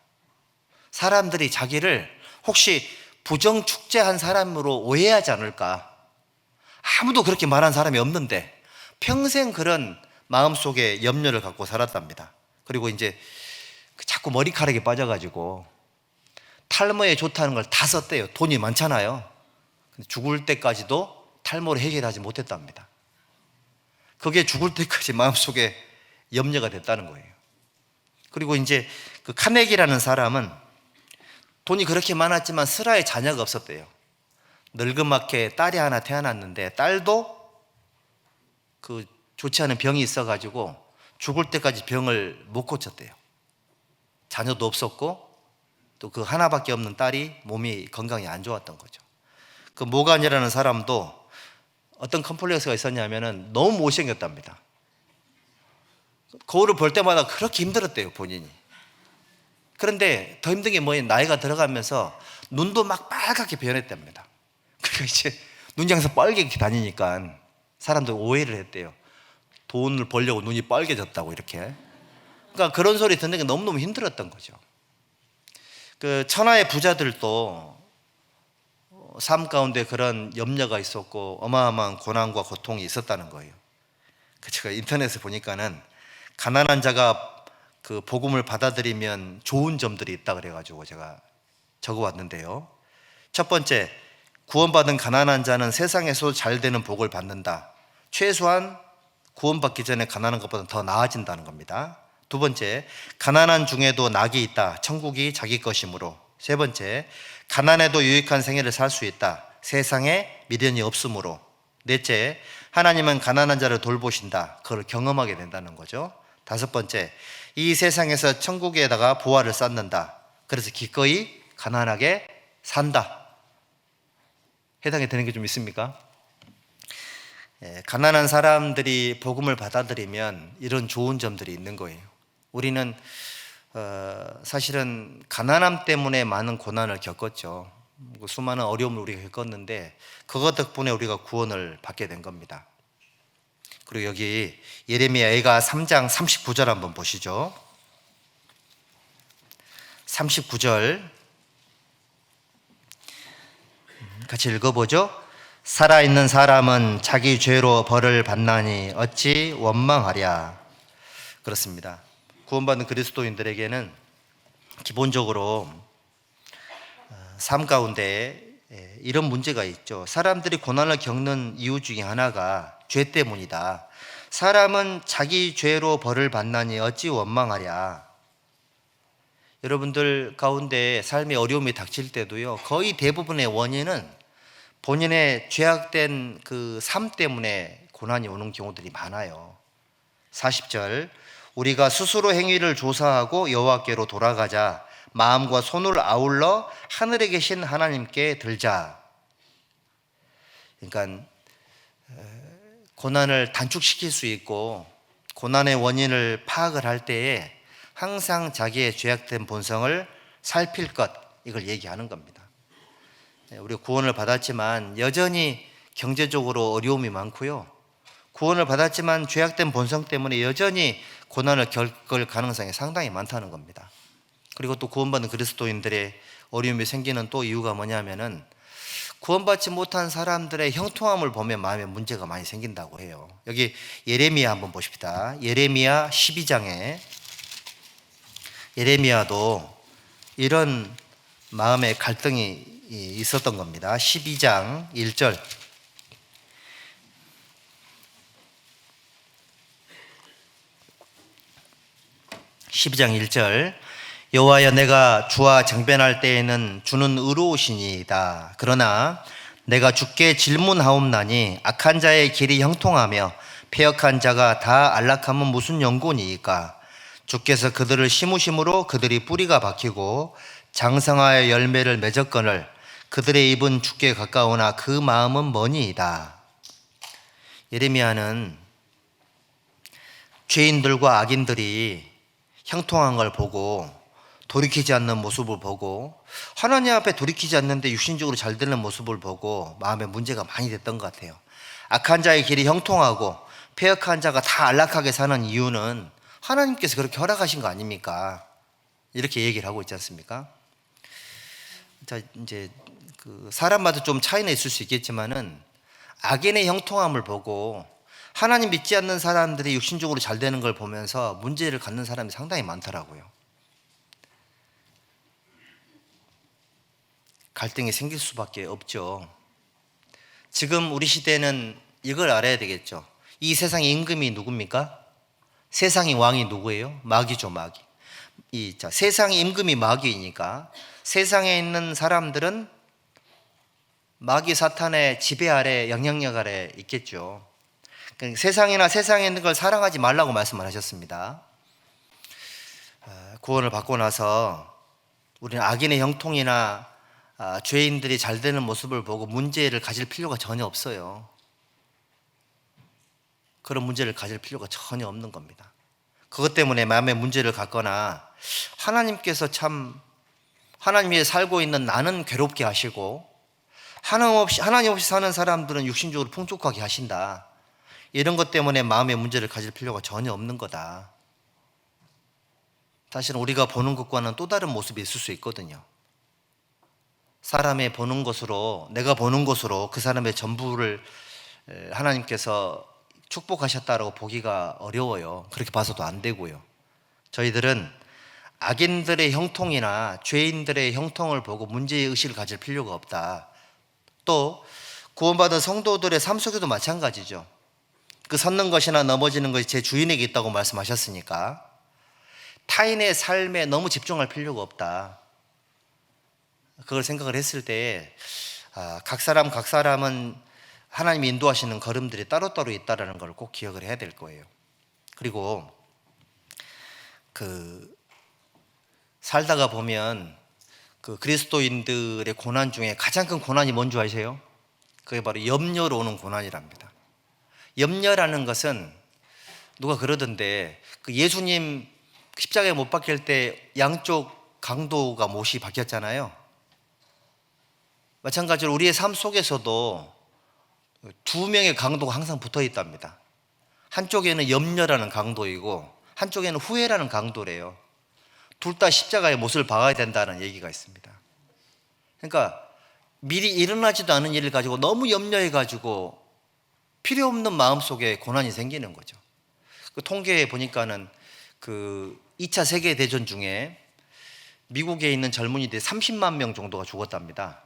사람들이 자기를 혹시 부정축제한 사람으로 오해하지 않을까. 아무도 그렇게 말한 사람이 없는데 평생 그런 마음속에 염려를 갖고 살았답니다. 그리고 이제 자꾸 머리카락이 빠져가지고 탈모에 좋다는 걸 다 썼대요. 돈이 많잖아요. 근데 죽을 때까지도 탈모를 해결하지 못했답니다. 그게 죽을 때까지 마음속에 염려가 됐다는 거예요. 그리고 이제 그 카네기라는 사람은 돈이 그렇게 많았지만 슬하에 자녀가 없었대요. 늙음맞게 딸이 하나 태어났는데 딸도 그 좋지 않은 병이 있어가지고 죽을 때까지 병을 못 고쳤대요. 자녀도 없었고 또 그 하나밖에 없는 딸이 몸이 건강이 안 좋았던 거죠. 그 모간이라는 사람도 어떤 컴플렉스가 있었냐면은 너무 못생겼답니다. 거울을 볼 때마다 그렇게 힘들었대요, 본인이. 그런데 더 힘든 게 뭐예요? 나이가 들어가면서 눈도 막 빨갛게 변했답니다. 그러니까 이제 눈이 항상 빨개게 다니니까 사람들 오해를 했대요. 돈을 벌려고 눈이 빨개졌다고 이렇게. 그러니까 그런 소리 듣는 게 너무너무 힘들었던 거죠. 그 천하의 부자들도 삶 가운데 그런 염려가 있었고 어마어마한 고난과 고통이 있었다는 거예요. 제가 인터넷에 보니까는 가난한 자가 그 복음을 받아들이면 좋은 점들이 있다 그래가지고 제가 적어왔는데요. 첫 번째, 구원받은 가난한 자는 세상에서 잘 되는 복을 받는다. 최소한 구원받기 전에 가난한 것보다 더 나아진다는 겁니다. 두 번째, 가난한 중에도 낙이 있다. 천국이 자기 것이므로. 세 번째, 가난해도 유익한 생애를 살 수 있다. 세상에 미련이 없으므로. 넷째, 하나님은 가난한 자를 돌보신다. 그걸 경험하게 된다는 거죠. 다섯 번째, 이 세상에서 천국에다가 보화를 쌓는다. 그래서 기꺼이 가난하게 산다. 해당이 되는 게 좀 있습니까? 가난한 사람들이 복음을 받아들이면 이런 좋은 점들이 있는 거예요. 우리는 사실은 가난함 때문에 많은 고난을 겪었죠. 수많은 어려움을 우리가 겪었는데 그것 덕분에 우리가 구원을 받게 된 겁니다. 그리고 여기 예레미야가 3장 39절 한번 보시죠. 39절 같이 읽어보죠. 살아있는 사람은 자기 죄로 벌을 받나니 어찌 원망하랴. 그렇습니다. 구원받은 그리스도인들에게는 기본적으로 삶 가운데 이런 문제가 있죠. 사람들이 고난을 겪는 이유 중에 하나가 죄 때문이다. 사람은 자기 죄로 벌을 받나니 어찌 원망하랴. 여러분들 가운데 삶의 어려움이 닥칠 때도요, 거의 대부분의 원인은 본인의 죄악된 그 삶 때문에 고난이 오는 경우들이 많아요. 40절, 우리가 스스로 행위를 조사하고 여호와께로 돌아가자. 마음과 손을 아울러 하늘에 계신 하나님께 들자. 그러니까 고난을 단축시킬 수 있고 고난의 원인을 파악을 할 때에 항상 자기의 죄악된 본성을 살필 것, 이걸 얘기하는 겁니다. 우리가 구원을 받았지만 여전히 경제적으로 어려움이 많고요. 구원을 받았지만 죄악된 본성 때문에 여전히 고난을 겪을 가능성이 상당히 많다는 겁니다. 그리고 또 구원받은 그리스도인들의 어려움이 생기는 또 이유가 뭐냐면은 구원받지 못한 사람들의 형통함을 보면 마음에 문제가 많이 생긴다고 해요. 여기 예레미야 한번 보십시다. 예레미야 12장에 예레미야도 이런 마음의 갈등이 있었던 겁니다. 12장 1절. 여호와여, 내가 주와 쟁변할 때에는 주는 의로우시니이다. 그러나 내가 주께 질문하옵나니 악한 자의 길이 형통하며 패역한 자가 다 안락함은 무슨 연고니이까. 주께서 그들을 심으심으로 그들이 뿌리가 박히고 장성하여 열매를 맺었거늘 그들의 입은 주께 가까우나 그 마음은 머니이다. 예레미야는 죄인들과 악인들이 형통한 걸 보고 돌이키지 않는 모습을 보고, 하나님 앞에 돌이키지 않는데 육신적으로 잘 되는 모습을 보고 마음에 문제가 많이 됐던 것 같아요. 악한 자의 길이 형통하고 패역한 자가 다 안락하게 사는 이유는 하나님께서 그렇게 허락하신 거 아닙니까? 이렇게 얘기를 하고 있지 않습니까? 자, 이제 그 사람마다 좀 차이는 있을 수 있겠지만은 악인의 형통함을 보고 하나님 믿지 않는 사람들이 육신적으로 잘 되는 걸 보면서 문제를 갖는 사람이 상당히 많더라고요. 갈등이 생길 수밖에 없죠. 지금 우리 시대는 이걸 알아야 되겠죠. 이 세상의 임금이 누굽니까? 세상의 왕이 누구예요? 마귀죠, 마귀. 세상의 임금이 마귀이니까 세상에 있는 사람들은 마귀 사탄의 지배 아래, 영향력 아래 있겠죠. 그러니까 세상이나 세상에 있는 걸 사랑하지 말라고 말씀을 하셨습니다. 구원을 받고 나서 우리는 악인의 형통이나 죄인들이 잘 되는 모습을 보고 문제를 가질 필요가 전혀 없어요. 그런 문제를 가질 필요가 전혀 없는 겁니다. 그것 때문에 마음의 문제를 갖거나 하나님께서 참 하나님 위에 살고 있는 나는 괴롭게 하시고 하나님 없이 사는 사람들은 육신적으로 풍족하게 하신다, 이런 것 때문에 마음의 문제를 가질 필요가 전혀 없는 거다. 사실은 우리가 보는 것과는 또 다른 모습이 있을 수 있거든요. 사람의 보는 것으로, 내가 보는 것으로 그 사람의 전부를 하나님께서 축복하셨다라고 보기가 어려워요. 그렇게 봐서도 안 되고요. 저희들은 악인들의 형통이나 죄인들의 형통을 보고 문제의식을 가질 필요가 없다. 또 구원받은 성도들의 삶 속에도 마찬가지죠. 그 섰는 것이나 넘어지는 것이 제 주인에게 있다고 말씀하셨으니까 타인의 삶에 너무 집중할 필요가 없다. 그걸 생각을 했을 때 각 사람은 하나님이 인도하시는 걸음들이 따로따로 있다는 걸 꼭 기억을 해야 될 거예요. 그리고 살다가 보면 그리스도인들의 고난 중에 가장 큰 고난이 뭔지 아세요? 그게 바로 염려로 오는 고난이랍니다. 염려라는 것은 누가 그러던데 예수님 십자가에 못 박힐 때 양쪽 강도가 못이 박혔잖아요. 마찬가지로 우리의 삶 속에서도 두 명의 강도가 항상 붙어 있답니다. 한쪽에는 염려라는 강도이고 한쪽에는 후회라는 강도래요. 둘 다 십자가에 못을 박아야 된다는 얘기가 있습니다. 그러니까 미리 일어나지도 않은 일을 가지고 너무 염려해가지고 필요 없는 마음속에 고난이 생기는 거죠. 그 통계에 보니까는 2차 세계대전 중에 미국에 있는 젊은이들이 30만 명 정도가 죽었답니다.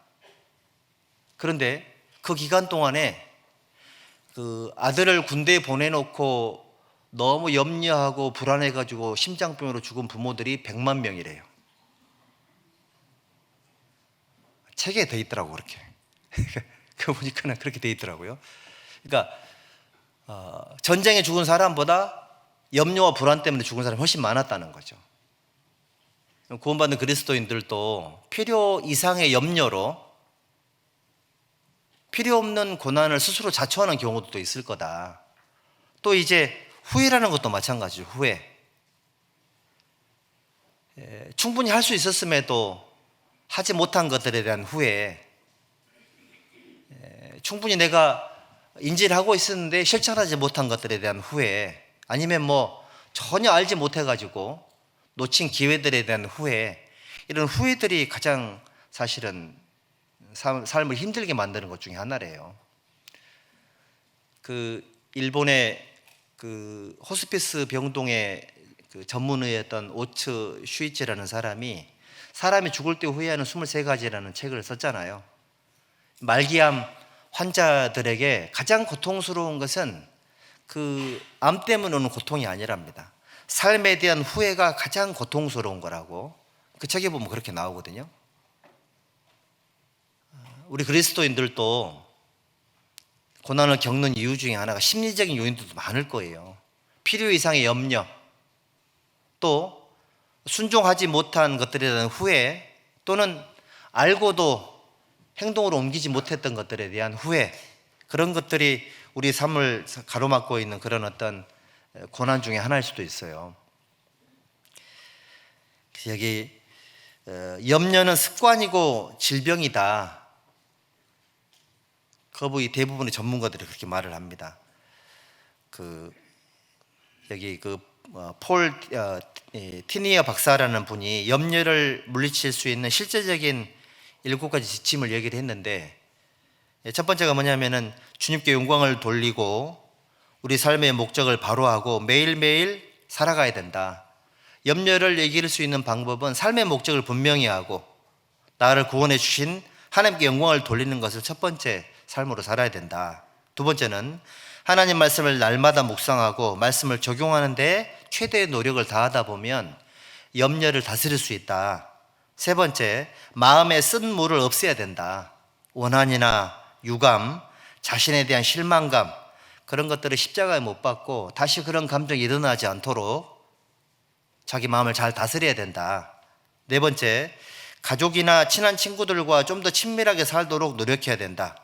그런데 그 기간 동안에 아들을 군대에 보내놓고 너무 염려하고 불안해가지고 심장병으로 죽은 부모들이 100만 명이래요. 책에 돼 있더라고, 그렇게. 그거 보니까 그렇게 돼 있더라고요. 그러니까 전쟁에 죽은 사람보다 염려와 불안 때문에 죽은 사람이 훨씬 많았다는 거죠. 구원받는 그리스도인들도 필요 이상의 염려로 필요 없는 고난을 스스로 자초하는 경우도 있을 거다. 또 이제 후회라는 것도 마찬가지죠. 후회. 충분히 할 수 있었음에도 하지 못한 것들에 대한 후회. 충분히 내가 인지를 하고 있었는데 실천하지 못한 것들에 대한 후회. 아니면 전혀 알지 못해가지고 놓친 기회들에 대한 후회. 이런 후회들이 가장 사실은 삶을 힘들게 만드는 것 중에 하나래요. 일본의 호스피스 병동의 전문의였던 오츠 슈이치라는 사람이 죽을 때 후회하는 23가지라는 책을 썼잖아요. 말기암 환자들에게 가장 고통스러운 것은 암 때문에 오는 고통이 아니랍니다. 삶에 대한 후회가 가장 고통스러운 거라고 그 책에 보면 그렇게 나오거든요. 우리 그리스도인들도 고난을 겪는 이유 중에 하나가 심리적인 요인들도 많을 거예요. 필요 이상의 염려, 또 순종하지 못한 것들에 대한 후회, 또는 알고도 행동으로 옮기지 못했던 것들에 대한 후회, 그런 것들이 우리 삶을 가로막고 있는 그런 어떤 고난 중에 하나일 수도 있어요. 여기 염려는 습관이고 질병이다. 거의 대부분의 전문가들이 그렇게 말을 합니다. 여기 폴 티니어 박사라는 분이 염려를 물리칠 수 있는 실제적인 7가지 지침을 얘기를 했는데, 첫 번째가 뭐냐면은 주님께 영광을 돌리고 우리 삶의 목적을 바로하고 매일매일 살아가야 된다. 염려를 이길 수 있는 방법은 삶의 목적을 분명히 하고 나를 구원해 주신 하나님께 영광을 돌리는 것을 첫 번째 삶으로 살아야 된다. 두 번째는 하나님 말씀을 날마다 묵상하고 말씀을 적용하는 데 최대의 노력을 다하다 보면 염려를 다스릴 수 있다. 세 번째, 마음에 쓴 물을 없애야 된다. 원한이나 유감, 자신에 대한 실망감, 그런 것들을 십자가에 못 박고 다시 그런 감정이 일어나지 않도록 자기 마음을 잘 다스려야 된다. 네 번째, 가족이나 친한 친구들과 좀 더 친밀하게 살도록 노력해야 된다.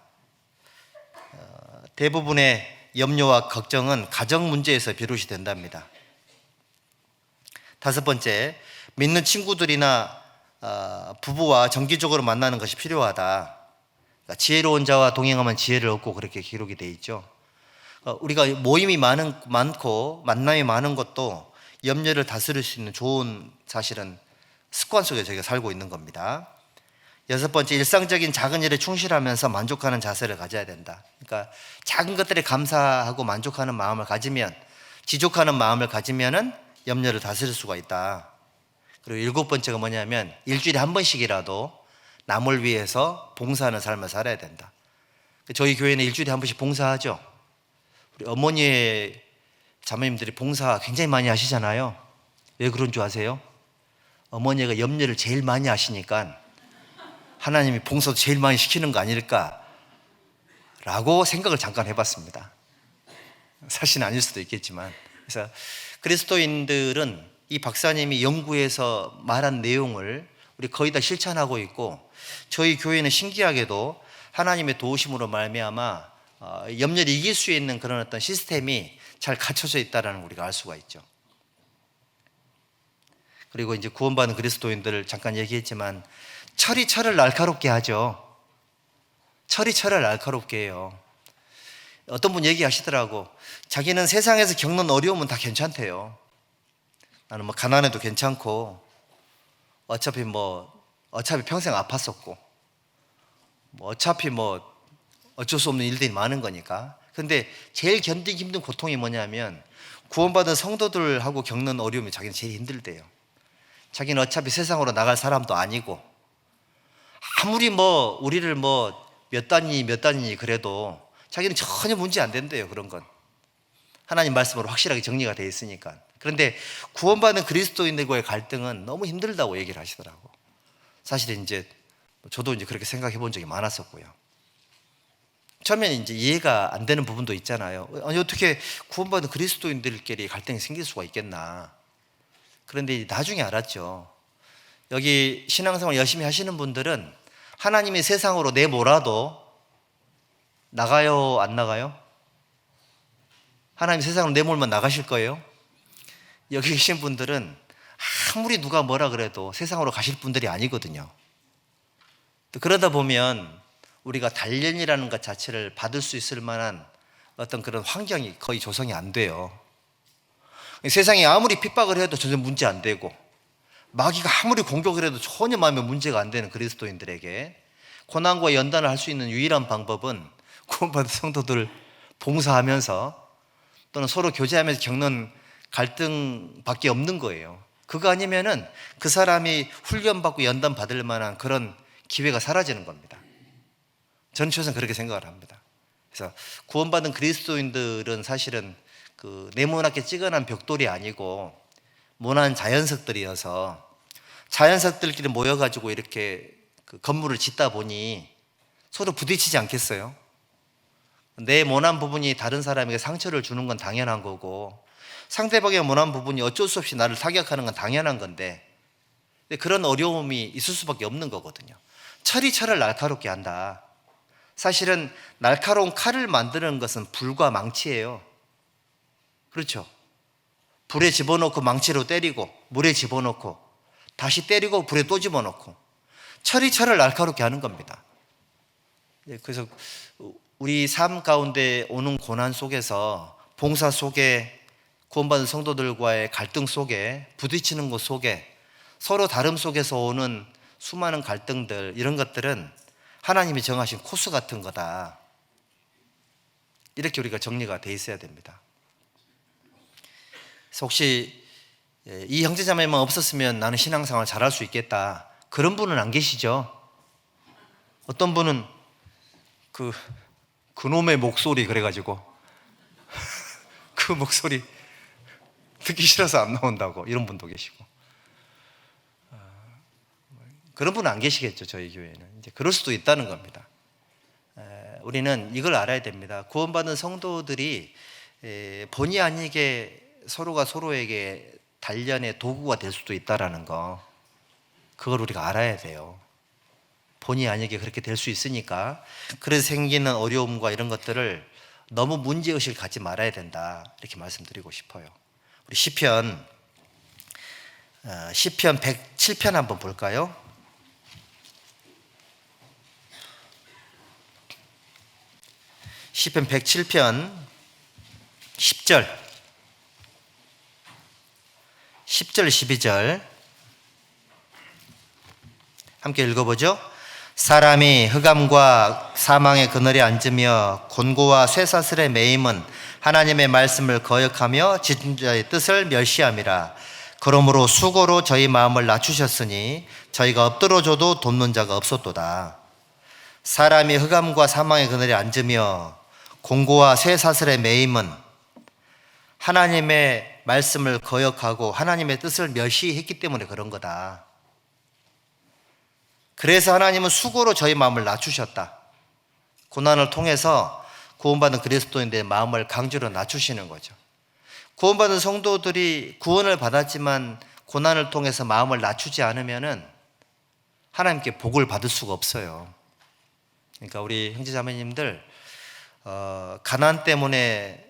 대부분의 염려와 걱정은 가정 문제에서 비롯이 된답니다. 다섯 번째, 믿는 친구들이나 부부와 정기적으로 만나는 것이 필요하다. 그러니까 지혜로운 자와 동행하면 지혜를 얻고, 그렇게 기록이 되어 있죠. 우리가 모임이 많고 만남이 많은 것도 염려를 다스릴 수 있는 좋은, 사실은 습관 속에 저희가 살고 있는 겁니다. 여섯 번째, 일상적인 작은 일에 충실하면서 만족하는 자세를 가져야 된다. 그러니까 작은 것들에 감사하고 만족하는 마음을 가지면, 지족하는 마음을 가지면은 염려를 다스릴 수가 있다. 그리고 일곱 번째가 뭐냐면 일주일에 한 번씩이라도 남을 위해서 봉사하는 삶을 살아야 된다. 저희 교회는 일주일에 한 번씩 봉사하죠. 우리 어머니의 자매님들이 봉사 굉장히 많이 하시잖아요. 왜 그런 줄 아세요? 어머니가 염려를 제일 많이 하시니까 하나님이 봉사도 제일 많이 시키는 거 아닐까 라고 생각을 잠깐 해봤습니다. 사실은 아닐 수도 있겠지만. 그래서 그리스도인들은 이 박사님이 연구해서 말한 내용을 우리 거의 다 실천하고 있고, 저희 교회는 신기하게도 하나님의 도우심으로 말미암아 염려를 이길 수 있는 그런 어떤 시스템이 잘 갖춰져 있다는 걸 우리가 알 수가 있죠. 그리고 이제 구원받은 그리스도인들을 잠깐 얘기했지만, 철이 철을 날카롭게 하죠. 철이 철을 날카롭게 해요. 어떤 분 얘기하시더라고. 자기는 세상에서 겪는 어려움은 다 괜찮대요. 나는 뭐 가난해도 괜찮고, 어차피 평생 아팠었고, 어차피 어쩔 수 없는 일들이 많은 거니까. 근데 제일 견디기 힘든 고통이 뭐냐면, 구원받은 성도들하고 겪는 어려움이 자기는 제일 힘들대요. 자기는 어차피 세상으로 나갈 사람도 아니고, 아무리 우리를 몇 단이니 그래도 자기는 전혀 문제 안 된대요. 그런 건 하나님 말씀으로 확실하게 정리가 되어 있으니까. 그런데 구원받은 그리스도인들과의 갈등은 너무 힘들다고 얘기를 하시더라고. 사실은 이제 저도 이제 그렇게 생각해 본 적이 많았었고요. 처음에는 이제 이해가 안 되는 부분도 있잖아요. 아니, 어떻게 구원받은 그리스도인들끼리 갈등이 생길 수가 있겠나. 그런데 나중에 알았죠. 여기 신앙생활 열심히 하시는 분들은 하나님이 세상으로 내몰아도 나가요, 안 나가요? 하나님 세상으로 내몰면 나가실 거예요? 여기 계신 분들은 아무리 누가 뭐라 그래도 세상으로 가실 분들이 아니거든요. 그러다 보면 우리가 단련이라는 것 자체를 받을 수 있을 만한 어떤 그런 환경이 거의 조성이 안 돼요. 세상이 아무리 핍박을 해도 전혀 문제 안 되고, 마귀가 아무리 공격을 해도 전혀 마음에 문제가 안 되는 그리스도인들에게 고난과 연단을 할 수 있는 유일한 방법은 구원받은 성도들 봉사하면서 또는 서로 교제하면서 겪는 갈등밖에 없는 거예요. 그거 아니면은 그 사람이 훈련받고 연단 받을 만한 그런 기회가 사라지는 겁니다. 저는 최소한 그렇게 생각을 합니다. 그래서 구원받은 그리스도인들은 사실은 네모나게 찍어난 벽돌이 아니고 모난 자연석들이어서, 자연석들끼리 모여가지고 이렇게 건물을 짓다 보니 서로 부딪히지 않겠어요? 내 모난 부분이 다른 사람에게 상처를 주는 건 당연한 거고, 상대방의 모난 부분이 어쩔 수 없이 나를 타격하는 건 당연한 건데, 그런 어려움이 있을 수밖에 없는 거거든요. 철이 철을 날카롭게 한다. 사실은 날카로운 칼을 만드는 것은 불과 망치예요. 그렇죠? 불에 집어넣고 망치로 때리고 물에 집어넣고 다시 때리고 불에 또 집어넣고 철이 철을 날카롭게 하는 겁니다. 그래서 우리 삶 가운데 오는 고난 속에서, 봉사 속에, 구원받은 성도들과의 갈등 속에, 부딪히는 것 속에, 서로 다름 속에서 오는 수많은 갈등들, 이런 것들은 하나님이 정하신 코스 같은 거다. 이렇게 우리가 정리가 돼 있어야 됩니다. 그래서 혹시 이 형제자매만 없었으면 나는 신앙생활 잘할 수 있겠다, 그런 분은 안 계시죠? 어떤 분은 그놈의 목소리 그래가지고 그 목소리 듣기 싫어서 안 나온다고, 이런 분도 계시고, 그런 분은 안 계시겠죠. 저희 교회는 이제 그럴 수도 있다는 겁니다. 우리는 이걸 알아야 됩니다. 구원받은 성도들이 본의 아니게 서로가 서로에게 단련의 도구가 될 수도 있다라는 거, 그걸 우리가 알아야 돼요. 본의 아니게 그렇게 될 수 있으니까, 그래서 생기는 어려움과 이런 것들을 너무 문제의식을 갖지 말아야 된다, 이렇게 말씀드리고 싶어요. 우리 시편 107편 한번 볼까요? 시편 107편 10절 12절 함께 읽어보죠. 사람이 흑암과 사망의 그늘에 앉으며 곤고와 쇠사슬에 매임은 하나님의 말씀을 거역하며 지존자의 뜻을 멸시함이라. 그러므로 수고로 저희 마음을 낮추셨으니 저희가 엎드러져도 돕는 자가 없었도다. 사람이 흑암과 사망의 그늘에 앉으며 곤고와 쇠사슬에 매임은 하나님의 말씀을 거역하고 하나님의 뜻을 멸시했기 때문에 그런 거다. 그래서 하나님은 수고로 저희 마음을 낮추셨다. 고난을 통해서 구원받은 그리스도인들의 마음을 강제로 낮추시는 거죠. 구원받은 성도들이 구원을 받았지만 고난을 통해서 마음을 낮추지 않으면은 하나님께 복을 받을 수가 없어요. 그러니까 우리 형제자매님들, 가난 때문에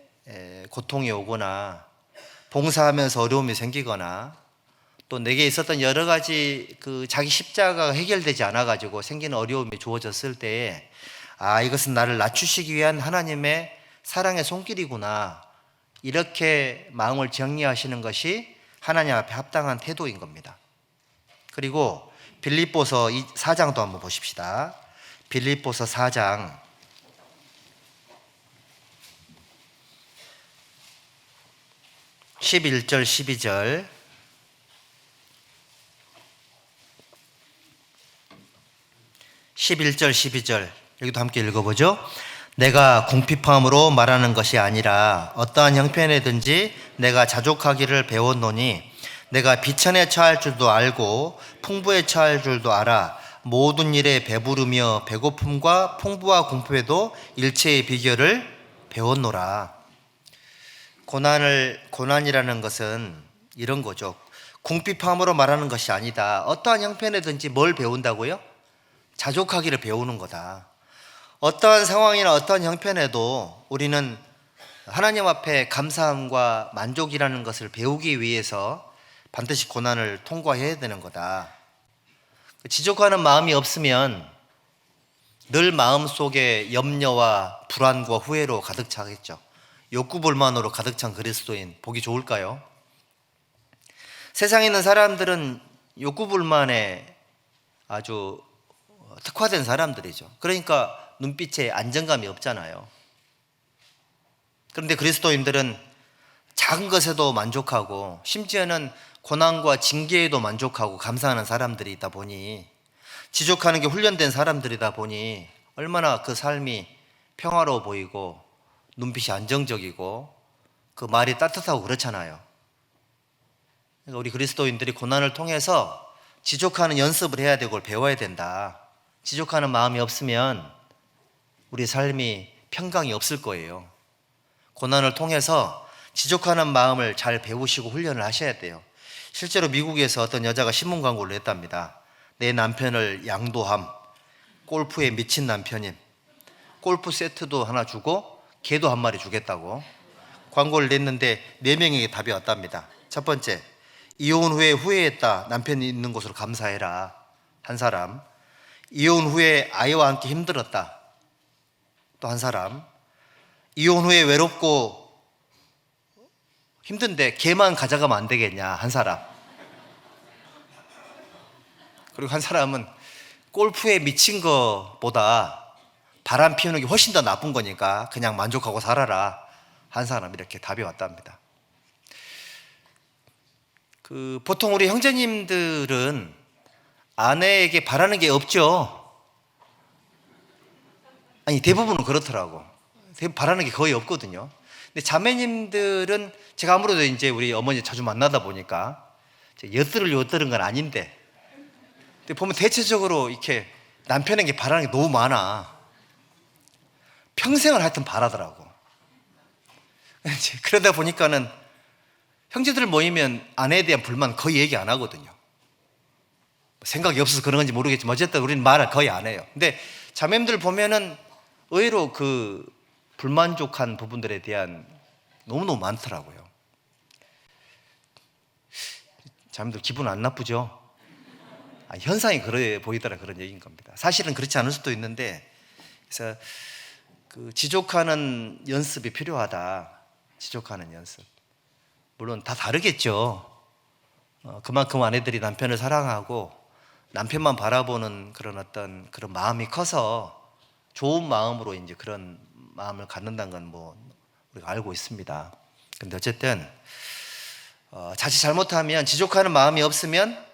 고통이 오거나 봉사하면서 어려움이 생기거나 또 내게 있었던 여러 가지 자기 십자가가 해결되지 않아 가지고 생기는 어려움이 주어졌을 때에, 이것은 나를 낮추시기 위한 하나님의 사랑의 손길이구나, 이렇게 마음을 정리하시는 것이 하나님 앞에 합당한 태도인 겁니다. 그리고 빌립보서 4장도 한번 보십시다. 빌립보서 4장 11절 12절 여기도 함께 읽어보죠. 내가 궁핍함으로 말하는 것이 아니라 어떠한 형편에든지 내가 자족하기를 배웠노니 내가 비천에 처할 줄도 알고 풍부에 처할 줄도 알아. 모든 일에 배부르며 배고픔과 풍부와 궁핍에도 일체의 비결을 배웠노라. 고난이라는 것은 이런 거죠. 궁핍함으로 말하는 것이 아니다. 어떠한 형편에든지 뭘 배운다고요? 자족하기를 배우는 거다. 어떠한 상황이나 어떠한 형편에도 우리는 하나님 앞에 감사함과 만족이라는 것을 배우기 위해서 반드시 고난을 통과해야 되는 거다. 지족하는 마음이 없으면 늘 마음속에 염려와 불안과 후회로 가득 차겠죠. 욕구불만으로 가득 찬 그리스도인, 보기 좋을까요? 세상에 있는 사람들은 욕구불만에 아주 특화된 사람들이죠. 그러니까 눈빛에 안정감이 없잖아요. 그런데 그리스도인들은 작은 것에도 만족하고 심지어는 고난과 징계에도 만족하고 감사하는 사람들이 있다 보니, 지족하는 게 훈련된 사람들이다 보니 얼마나 그 삶이 평화로워 보이고 눈빛이 안정적이고 그 말이 따뜻하고 그렇잖아요. 그러니까 우리 그리스도인들이 고난을 통해서 지족하는 연습을 해야 되고 배워야 된다. 지족하는 마음이 없으면 우리 삶이 평강이 없을 거예요. 고난을 통해서 지족하는 마음을 잘 배우시고 훈련을 하셔야 돼요. 실제로 미국에서 어떤 여자가 신문 광고를 냈답니다. 내 남편을 양도함, 골프에 미친 남편임, 골프 세트도 하나 주고 개도 한 마리 주겠다고 광고를 냈는데 4명에게 답이 왔답니다. 첫 번째, 이혼 후에 후회했다. 남편이 있는 곳으로 감사해라. 한 사람. 이혼 후에 아이와 함께 힘들었다. 또 한 사람. 이혼 후에 외롭고 힘든데 걔만 가져가면 안 되겠냐. 한 사람. 그리고 한 사람은 골프에 미친 것보다 바람 피우는 게 훨씬 더 나쁜 거니까 그냥 만족하고 살아라. 한 사람. 이렇게 답이 왔답니다. 보통 우리 형제님들은 아내에게 바라는 게 없죠. 아니, 대부분은 그렇더라고. 바라는 게 거의 없거든요. 근데 자매님들은 제가 아무래도 이제 우리 어머니 자주 만나다 보니까 엿들은 건 아닌데, 근데 보면 대체적으로 이렇게 남편에게 바라는 게 너무 많아. 평생을 하여튼 바라더라고. 그러다 보니까는 형제들 모이면 아내에 대한 불만 거의 얘기 안 하거든요. 생각이 없어서 그런 건지 모르겠지만 어쨌든 우리는 말을 거의 안 해요. 근데 자매님들 보면은 의외로 불만족한 부분들에 대한 너무너무 많더라고요. 자매님들 기분 안 나쁘죠? 현상이 그래 보이더라, 그런 얘기인 겁니다. 사실은 그렇지 않을 수도 있는데, 그래서 지족하는 연습이 필요하다. 지족하는 연습. 물론 다 다르겠죠. 그만큼 아내들이 남편을 사랑하고 남편만 바라보는 그런 마음이 커서 좋은 마음으로 이제 그런 마음을 갖는다는 건 우리가 알고 있습니다. 근데 어쨌든 자칫 잘못하면, 지족하는 마음이 없으면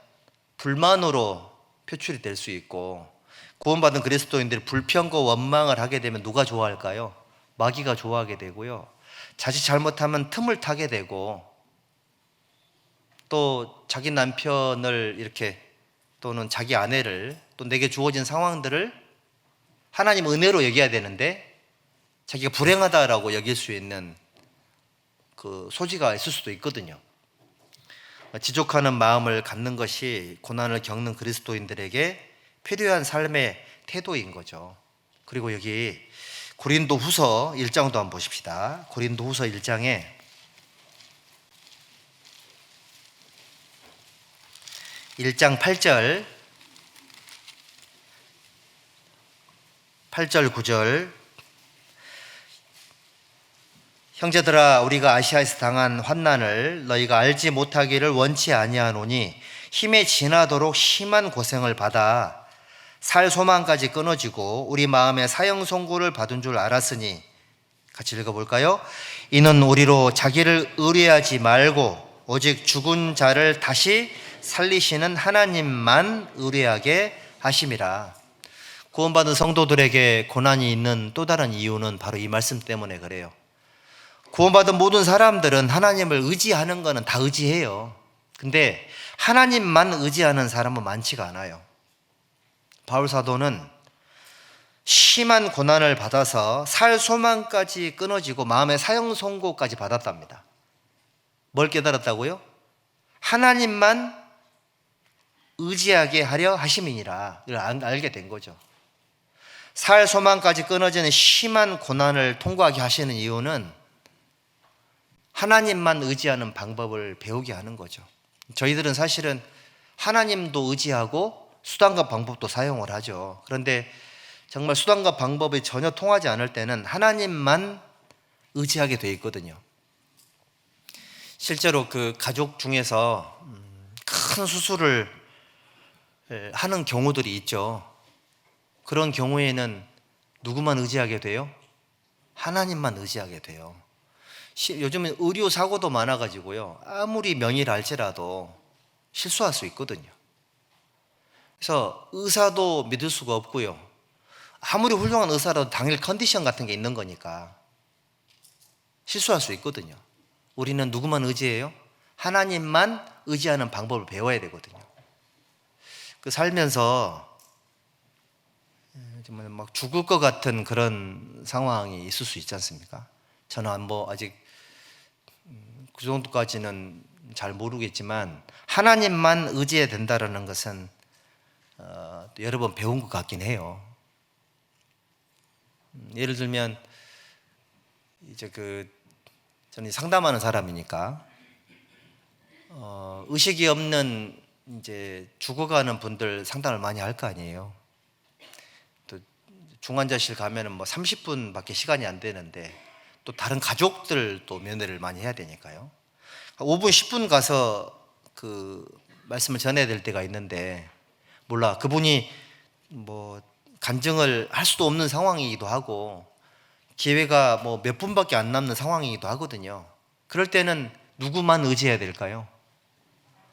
불만으로 표출이 될 수 있고, 구원받은 그리스도인들이 불평과 원망을 하게 되면 누가 좋아할까요? 마귀가 좋아하게 되고요. 자칫 잘못하면 틈을 타게 되고, 또 자기 남편을 이렇게, 또는 자기 아내를, 또 내게 주어진 상황들을 하나님 은혜로 여겨야 되는데 자기가 불행하다라고 여길 수 있는 소지가 있을 수도 있거든요. 지족하는 마음을 갖는 것이 고난을 겪는 그리스도인들에게 필요한 삶의 태도인 거죠. 그리고 여기 고린도후서 1장도 한번 보십시다. 고린도후서 1장에 1장 8절 9절. 형제들아, 우리가 아시아에서 당한 환난을 너희가 알지 못하기를 원치 아니하노니 힘에 지나도록 심한 고생을 받아 살 소망까지 끊어지고 우리 마음에 사형 선고를 받은 줄 알았으니, 같이 읽어볼까요? 이는 우리로 자기를 의뢰하지 말고 오직 죽은 자를 다시 살리시는 하나님만 의뢰하게 하심이라. 구원받은 성도들에게 고난이 있는 또 다른 이유는 바로 이 말씀 때문에 그래요. 구원받은 모든 사람들은 하나님을 의지하는 거는 다 의지해요. 근데 하나님만 의지하는 사람은 많지가 않아요. 바울 사도는 심한 고난을 받아서 살 소망까지 끊어지고 마음의 사형 선고까지 받았답니다. 뭘 깨달았다고요? 하나님만 의지하게 하려 하심이니라. 이걸 알게 된 거죠. 살 소망까지 끊어지는 심한 고난을 통과하게 하시는 이유는 하나님만 의지하는 방법을 배우게 하는 거죠. 저희들은 사실은 하나님도 의지하고 수단과 방법도 사용을 하죠. 그런데 정말 수단과 방법이 전혀 통하지 않을 때는 하나님만 의지하게 돼 있거든요. 실제로 가족 중에서 큰 수술을 하는 경우들이 있죠. 그런 경우에는 누구만 의지하게 돼요? 하나님만 의지하게 돼요. 요즘은 의료 사고도 많아가지고요, 아무리 명의를 알지라도 실수할 수 있거든요. 그래서 의사도 믿을 수가 없고요, 아무리 훌륭한 의사라도 당일 컨디션 같은 게 있는 거니까 실수할 수 있거든요. 우리는 누구만 의지해요? 하나님만 의지하는 방법을 배워야 되거든요. 살면서 정말 막 죽을 것 같은 그런 상황이 있을 수 있지 않습니까? 저는 아직 그 정도까지는 잘 모르겠지만 하나님만 의지해야 된다는 것은 여러 번 배운 것 같긴 해요. 예를 들면 이제 저는 상담하는 사람이니까 의식이 없는 이제 죽어가는 분들 상담을 많이 할 거 아니에요. 또 중환자실 가면은 뭐 30분밖에 시간이 안 되는데 또 다른 가족들도 면회를 많이 해야 되니까요. 5분, 10분 가서 그 말씀을 전해야 될 때가 있는데 몰라 그분이 뭐 간증을 할 수도 없는 상황이기도 하고 기회가 뭐 몇 분밖에 안 남는 상황이기도 하거든요. 그럴 때는 누구만 의지해야 될까요?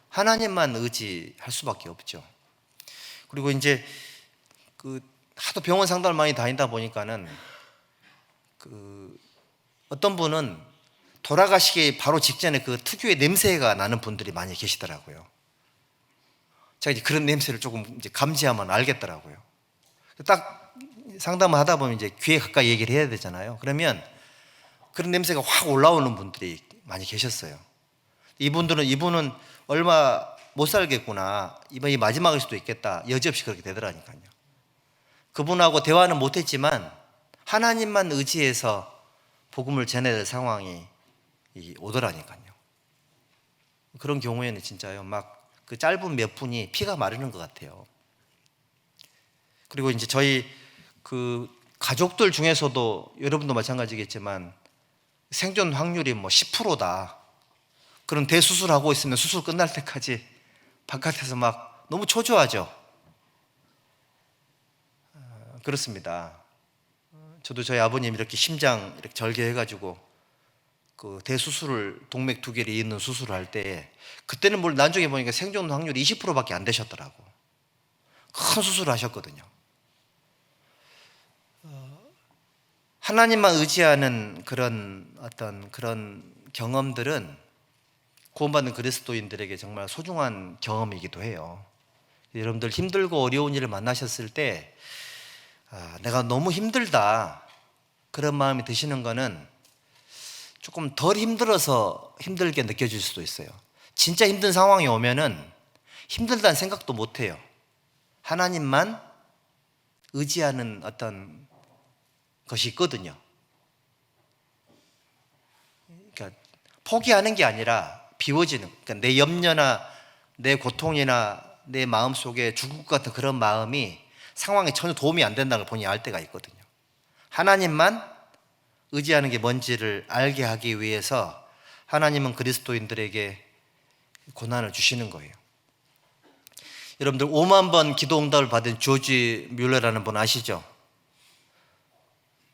하나님만 의지할 수밖에 없죠. 그리고 이제 그 하도 병원 상담을 많이 다니다 보니까는 그 어떤 분은 돌아가시기 바로 직전에 그 특유의 냄새가 나는 분들이 많이 계시더라고요. 제가 이제 그런 냄새를 조금 이제 감지하면 알겠더라고요. 딱 상담을 하다 보면 이제 귀에 가까이 얘기를 해야 되잖아요. 그러면 그런 냄새가 확 올라오는 분들이 많이 계셨어요. 이분은 얼마 못 살겠구나. 이번이 마지막일 수도 있겠다. 여지없이 그렇게 되더라니까요. 그분하고 대화는 못했지만 하나님만 의지해서 복음을 전해야 될 상황이 오더라니까요. 그런 경우에는 진짜요. 막 그 짧은 몇 분이 피가 마르는 것 같아요. 그리고 이제 저희 그 가족들 중에서도 여러분도 마찬가지겠지만 생존 확률이 뭐 10%다. 그런 대수술하고 있으면 수술 끝날 때까지 바깥에서 막 너무 초조하죠. 그렇습니다. 저도 저희 아버님 이렇게 심장 이렇게 절개해가지고 그 대수술을 동맥 두 개를 잇는 수술을 할 때 그때는 뭘 나중에 보니까 생존 확률이 20%밖에 안 되셨더라고. 큰 수술을 하셨거든요. 하나님만 의지하는 그런 어떤 그런 경험들은 구원받는 그리스도인들에게 정말 소중한 경험이기도 해요. 여러분들 힘들고 어려운 일을 만나셨을 때 내가 너무 힘들다 그런 마음이 드시는 거는 조금 덜 힘들어서 힘들게 느껴질 수도 있어요. 진짜 힘든 상황이 오면은 힘들다는 생각도 못 해요. 하나님만 의지하는 어떤 것이 있거든요. 그러니까 포기하는 게 아니라 비워지는, 그러니까 내 염려나 내 고통이나 내 마음 속에 죽을 것 같은 그런 마음이 상황에 전혀 도움이 안 된다는 걸 본인이 알 때가 있거든요. 하나님만 의지하는 게 뭔지를 알게 하기 위해서 하나님은 그리스도인들에게 고난을 주시는 거예요. 여러분들 5만 번 기도 응답을 받은 조지 뮬러라는 분 아시죠?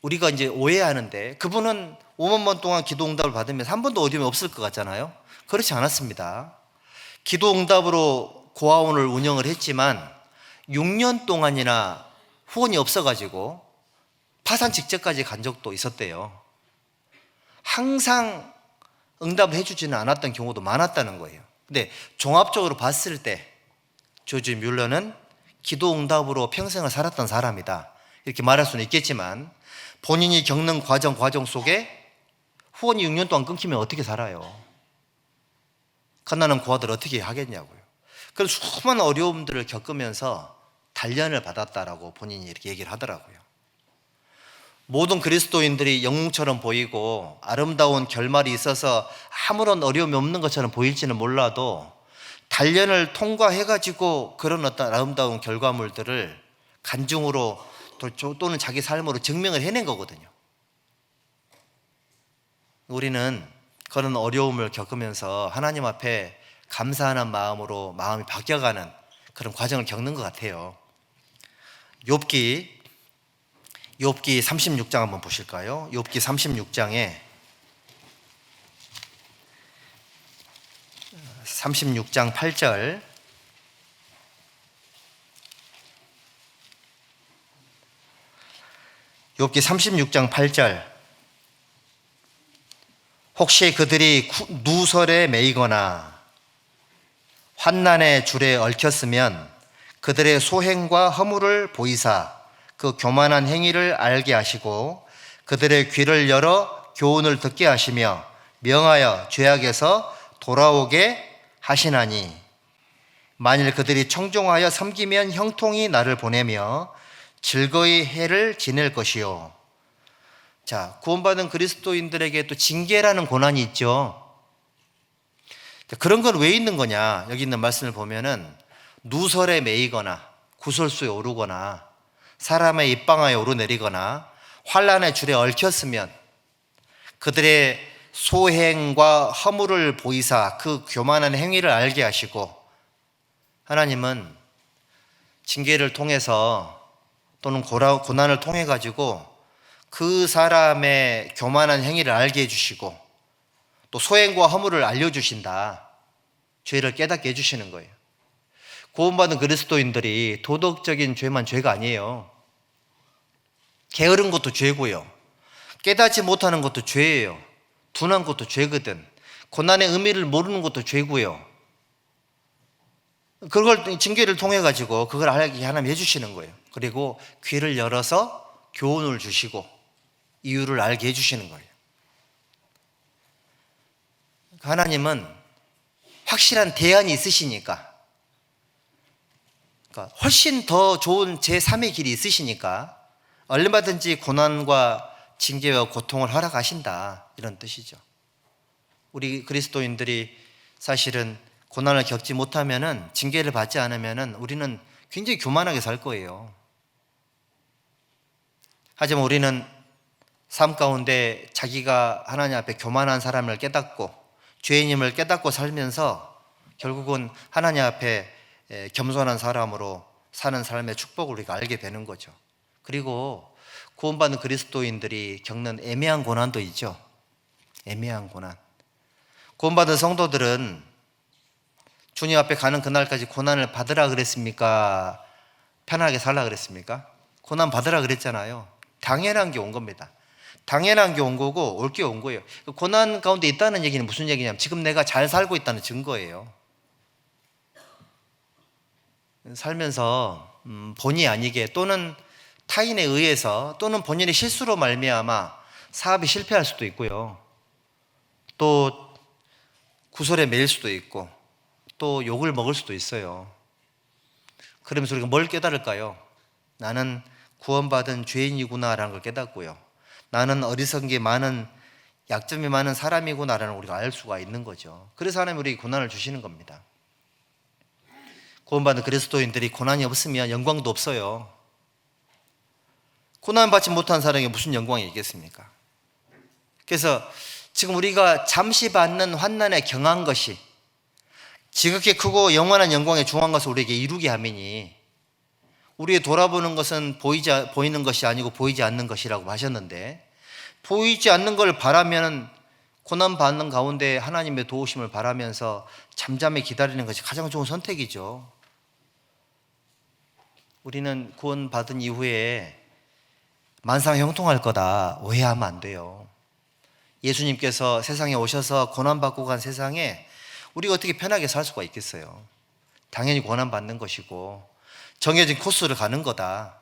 우리가 이제 오해하는데 그분은 5만 번 동안 기도 응답을 받으면서 한 번도 어려움이 없을 것 같잖아요. 그렇지 않았습니다. 기도 응답으로 고아원을 운영을 했지만 6년 동안이나 후원이 없어가지고 파산 직전까지 간 적도 있었대요. 항상 응답을 해주지는 않았던 경우도 많았다는 거예요. 근데 종합적으로 봤을 때 조지 뮬러는 기도 응답으로 평생을 살았던 사람이다. 이렇게 말할 수는 있겠지만 본인이 겪는 과정 속에 후원이 6년 동안 끊기면 어떻게 살아요? 갓난아기 고아들 어떻게 하겠냐고요. 그래서 수많은 어려움들을 겪으면서 단련을 받았다라고 본인이 이렇게 얘기를 하더라고요. 모든 그리스도인들이 영웅처럼 보이고 아름다운 결말이 있어서 아무런 어려움이 없는 것처럼 보일지는 몰라도 단련을 통과해가지고 그런 어떤 아름다운 결과물들을 간증으로 또는 자기 삶으로 증명을 해낸 거거든요. 우리는 그런 어려움을 겪으면서 하나님 앞에 감사하는 마음으로 마음이 바뀌어가는 그런 과정을 겪는 것 같아요. 욥기 36장 한번 보실까요? 욥기 36장에 36장 8절 욥기 36장 8절 혹시 그들이 누설에 매이거나 환난의 줄에 얽혔으면 그들의 소행과 허물을 보이사 그 교만한 행위를 알게 하시고 그들의 귀를 열어 교훈을 듣게 하시며 명하여 죄악에서 돌아오게 하시나니 만일 그들이 청종하여 섬기면 형통이 나를 보내며 즐거이 해를 지낼 것이요. 자, 구원받은 그리스도인들에게 또 징계라는 고난이 있죠. 그런 건 왜 있는 거냐? 여기 있는 말씀을 보면은 누설에 매이거나 구설수에 오르거나 사람의 입방아에 오르내리거나 환난의 줄에 얽혔으면 그들의 소행과 허물을 보이사 그 교만한 행위를 알게 하시고, 하나님은 징계를 통해서 또는 고난을 통해 가지고 그 사람의 교만한 행위를 알게 해주시고 또 소행과 허물을 알려주신다. 죄를 깨닫게 해주시는 거예요. 구원받은 그리스도인들이 도덕적인 죄만 죄가 아니에요. 게으른 것도 죄고요, 깨닫지 못하는 것도 죄예요. 둔한 것도 죄거든. 고난의 의미를 모르는 것도 죄고요. 그걸 징계를 통해 가지고 그걸 알게 하나님 해주시는 거예요. 그리고 귀를 열어서 교훈을 주시고 이유를 알게 해주시는 거예요. 하나님은 확실한 대안이 있으시니까, 그러니까 훨씬 더 좋은 제3의 길이 있으시니까 얼마든지 고난과 징계와 고통을 허락하신다, 이런 뜻이죠. 우리 그리스도인들이 사실은 고난을 겪지 못하면은, 징계를 받지 않으면은 우리는 굉장히 교만하게 살 거예요. 하지만 우리는 삶 가운데 자기가 하나님 앞에 교만한 사람을 깨닫고 죄인임을 깨닫고 살면서 결국은 하나님 앞에 겸손한 사람으로 사는 삶의 축복을 우리가 알게 되는 거죠. 그리고 구원받는 그리스도인들이 겪는 애매한 고난도 있죠. 애매한 고난. 구원받은 성도들은 주님 앞에 가는 그날까지 고난을 받으라 그랬습니까? 편하게 살라 그랬습니까? 고난 받으라 그랬잖아요. 당연한 게 온 겁니다. 당연한 게 온 거고 올 게 온 거예요. 고난 가운데 있다는 얘기는 무슨 얘기냐면 지금 내가 잘 살고 있다는 증거예요. 살면서 본의 아니게 또는 타인에 의해서 또는 본인의 실수로 말미암아 사업이 실패할 수도 있고요, 또 구설에 매일 수도 있고 또 욕을 먹을 수도 있어요. 그러면서 우리가 뭘 깨달을까요? 나는 구원받은 죄인이구나라는 걸 깨닫고요, 나는 어리석은 게 많은, 약점이 많은 사람이구나라는 우리가 알 수가 있는 거죠. 그래서 하나님 우리에게 고난을 주시는 겁니다. 구원받은 그리스도인들이 고난이 없으면 영광도 없어요. 고난받지 못한 사람에게 무슨 영광이 있겠습니까? 그래서 지금 우리가 잠시 받는 환난에 경한 것이 지극히 크고 영원한 영광에 중한 것을 우리에게 이루게 하매니, 우리의 돌아보는 것은 보이는 것이 아니고 보이지 않는 것이라고 하셨는데, 보이지 않는 걸 바라면 고난받는 가운데 하나님의 도우심을 바라면서 잠잠히 기다리는 것이 가장 좋은 선택이죠. 우리는 구원받은 이후에 만상형통할 거다 오해하면 안 돼요. 예수님께서 세상에 오셔서 고난받고 간 세상에 우리가 어떻게 편하게 살 수가 있겠어요? 당연히 고난받는 것이고 정해진 코스를 가는 거다.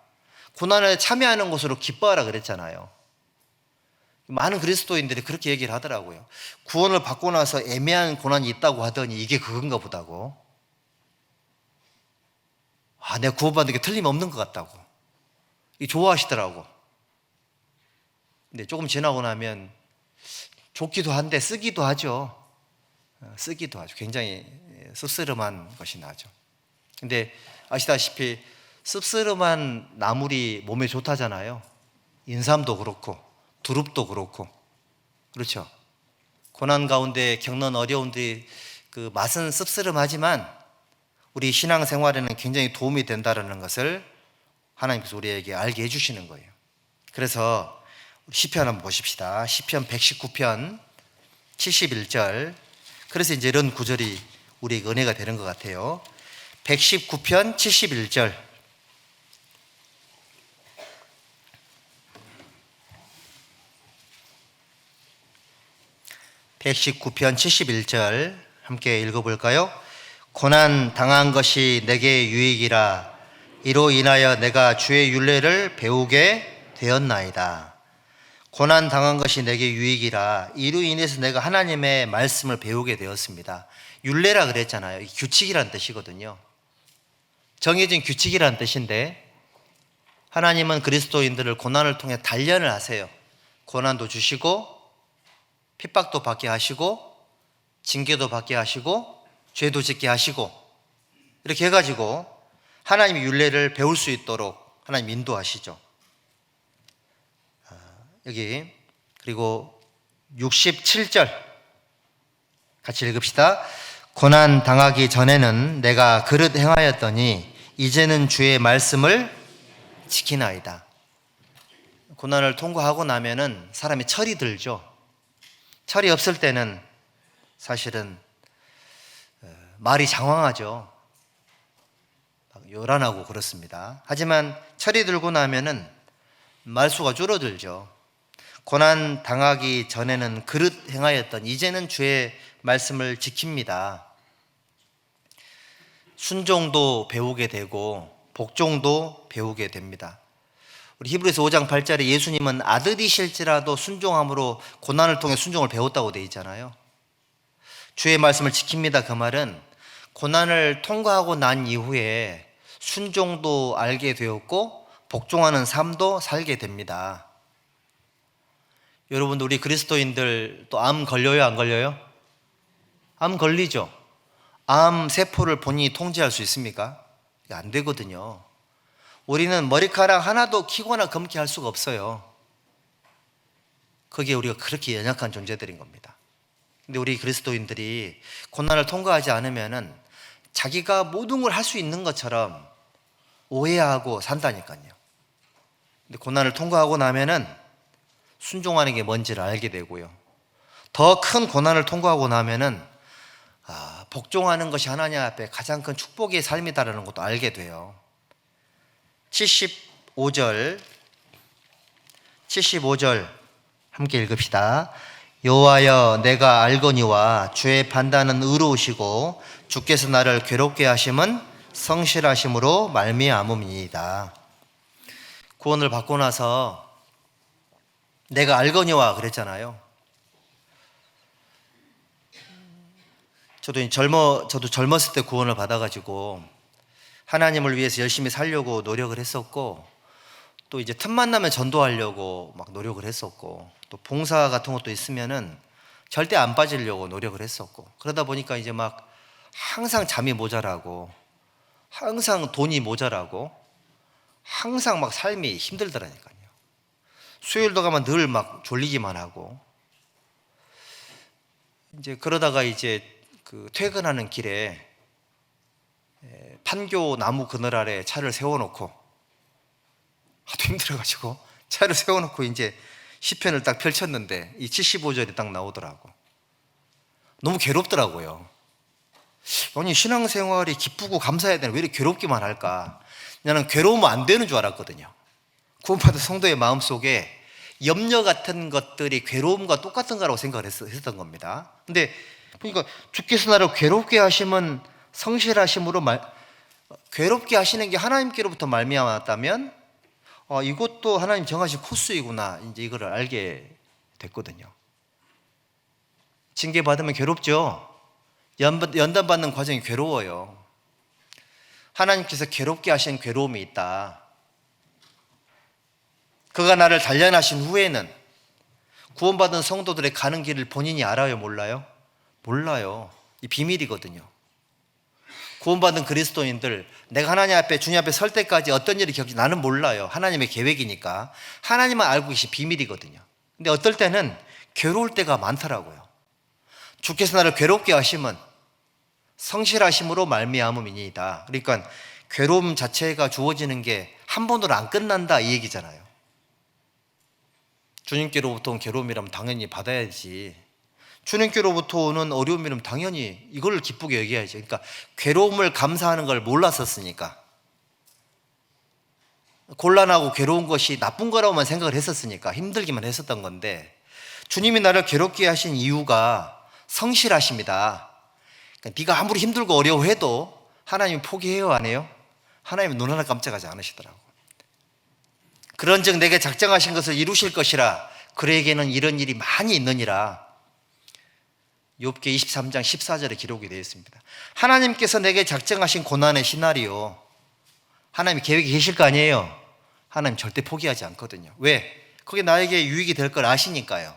고난에 참여하는 것으로 기뻐하라 그랬잖아요. 많은 그리스도인들이 그렇게 얘기를 하더라고요. 구원을 받고 나서 애매한 고난이 있다고 하더니 이게 그건가 보다고. 내가 구원받는 게 틀림없는 것 같다고. 좋아하시더라고. 근데 조금 지나고 나면 좋기도 한데 쓰기도 하죠. 쓰기도 하죠. 굉장히 씁쓸한 것이 나죠. 근데 아시다시피 씁쓸한 나물이 몸에 좋다잖아요. 인삼도 그렇고 두릅도 그렇고, 그렇죠. 고난 가운데 겪는 어려움들이 그 맛은 씁쓸하지만 우리 신앙생활에는 굉장히 도움이 된다는 것을 하나님께서 우리에게 알게 해주시는 거예요. 그래서 시편 한번 보십시다. 시편 119편 71절. 그래서 이제 이런 구절이 우리에게 은혜가 되는 것 같아요. 119편 71절. (119편) 71절 함께 읽어볼까요? 고난 당한 것이 내게 유익이라 이로 인하여 내가 주의 율례를 배우게 되었나이다. 고난 당한 것이 내게 유익이라 이로 인해서 내가 하나님의 말씀을 배우게 되었습니다. 율례라 그랬잖아요. 규칙이란 뜻이거든요. 정해진 규칙이란 뜻인데, 하나님은 그리스도인들을 고난을 통해 단련을 하세요. 고난도 주시고 핍박도 받게 하시고 징계도 받게 하시고 죄도 짓게 하시고 이렇게 해가지고 하나님의 율례를 배울 수 있도록 하나님 인도하시죠. 여기 그리고 67절 같이 읽읍시다. 고난 당하기 전에는 내가 그릇 행하였더니 이제는 주의 말씀을 지키나이다. 고난을 통과하고 나면은 사람이 철이 들죠. 철이 없을 때는 사실은 말이 장황하죠. 요란하고 그렇습니다. 하지만 철이 들고 나면은 말수가 줄어들죠. 고난 당하기 전에는 그릇 행하였던 이제는 주의 말씀을 지킵니다. 순종도 배우게 되고 복종도 배우게 됩니다. 우리 히브리서 5장 8절에 예수님은 아들이실지라도 순종함으로 고난을 통해 순종을 배웠다고 되어 있잖아요. 주의 말씀을 지킵니다. 그 말은 고난을 통과하고 난 이후에 순종도 알게 되었고 복종하는 삶도 살게 됩니다. 여러분, 우리 그리스도인들 또 암 걸려요, 안 걸려요? 암 걸리죠. 암 세포를 본인이 통제할 수 있습니까? 안 되거든요. 우리는 머리카락 하나도 키거나 검게 할 수가 없어요. 그게 우리가 그렇게 연약한 존재들인 겁니다. 근데 우리 그리스도인들이 고난을 통과하지 않으면은 자기가 모든 걸 할 수 있는 것처럼 오해하고 산다니까요. 근데 고난을 통과하고 나면은 순종하는 게 뭔지를 알게 되고요. 더 큰 고난을 통과하고 나면은 복종하는 것이 하나님 앞에 가장 큰 축복의 삶이다라는 것도 알게 돼요. 75절 함께 읽읍시다. 여호와여 내가 알거니와 주의 판단은 의로우시고 주께서 나를 괴롭게 하심은 성실하심으로 말미암음이니이다. 구원을 받고 나서 내가 알거니와 그랬잖아요. 저도 젊었을 때 구원을 받아가지고 하나님을 위해서 열심히 살려고 노력을 했었고, 또 이제 틈만 나면 전도하려고 막 노력을 했었고, 또 봉사 같은 것도 있으면은 절대 안 빠지려고 노력을 했었고, 그러다 보니까 이제 막 항상 잠이 모자라고, 항상 돈이 모자라고, 항상 막 삶이 힘들더라니까요. 수요일도 가면 늘 막 졸리기만 하고, 이제 그러다가 이제 그 퇴근하는 길에 판교 나무 그늘 아래 차를 세워놓고, 하도 힘들어가지고 차를 세워놓고 이제 시편을 딱 펼쳤는데 이 75절이 딱 나오더라고. 너무 괴롭더라고요. 아니 신앙생활이 기쁘고 감사해야 되는 왜 이렇게 괴롭기만 할까? 나는 괴로우면 안 되는 줄 알았거든요. 구원받은 성도의 마음속에 염려 같은 것들이 괴로움과 똑같은 거라고 생각을 했었던 겁니다. 근데 그러니까 주께서 나를 괴롭게 하시면 성실하심으로 괴롭게 하시는 게 하나님께로부터 말미암았다면 이것도 하나님 정하신 코스이구나, 이제 이거를 알게 됐거든요. 징계 받으면 괴롭죠. 연단 받는 과정이 괴로워요. 하나님께서 괴롭게 하신 괴로움이 있다. 그가 나를 단련하신 후에는 구원받은 성도들의 가는 길을 본인이 알아요, 몰라요? 몰라요. 이 비밀이거든요. 구원받은 그리스도인들, 내가 하나님 앞에, 주님 앞에 설 때까지 어떤 일이 겪지 나는 몰라요. 하나님의 계획이니까. 하나님만 알고 계신 비밀이거든요. 근데 어떨 때는 괴로울 때가 많더라고요. 주께서 나를 괴롭게 하심은 성실하심으로 말미암음이니이다. 그러니까 괴로움 자체가 주어지는 게 한 번으로 안 끝난다, 이 얘기잖아요. 주님께로부터 온 괴로움이라면 당연히 받아야지. 주님께로부터 오는 어려움이라면 당연히 이걸 기쁘게 여겨야지. 그러니까 괴로움을 감사하는 걸 몰랐었으니까, 곤란하고 괴로운 것이 나쁜 거라고만 생각을 했었으니까 힘들기만 했었던 건데, 주님이 나를 괴롭게 하신 이유가 성실하십니다. 그러니까 네가 아무리 힘들고 어려워해도 하나님이 포기해요, 안 해요? 하나님은 눈 하나 깜짝하지 않으시더라고. 그런즉 내게 작정하신 것을 이루실 것이라, 그에게는 이런 일이 많이 있느니라. 욥기 23장 14절에 기록이 되어 있습니다. 하나님께서 내게 작정하신 고난의 시나리오, 하나님이 계획이 계실 거 아니에요? 하나님 절대 포기하지 않거든요. 왜? 그게 나에게 유익이 될 걸 아시니까요.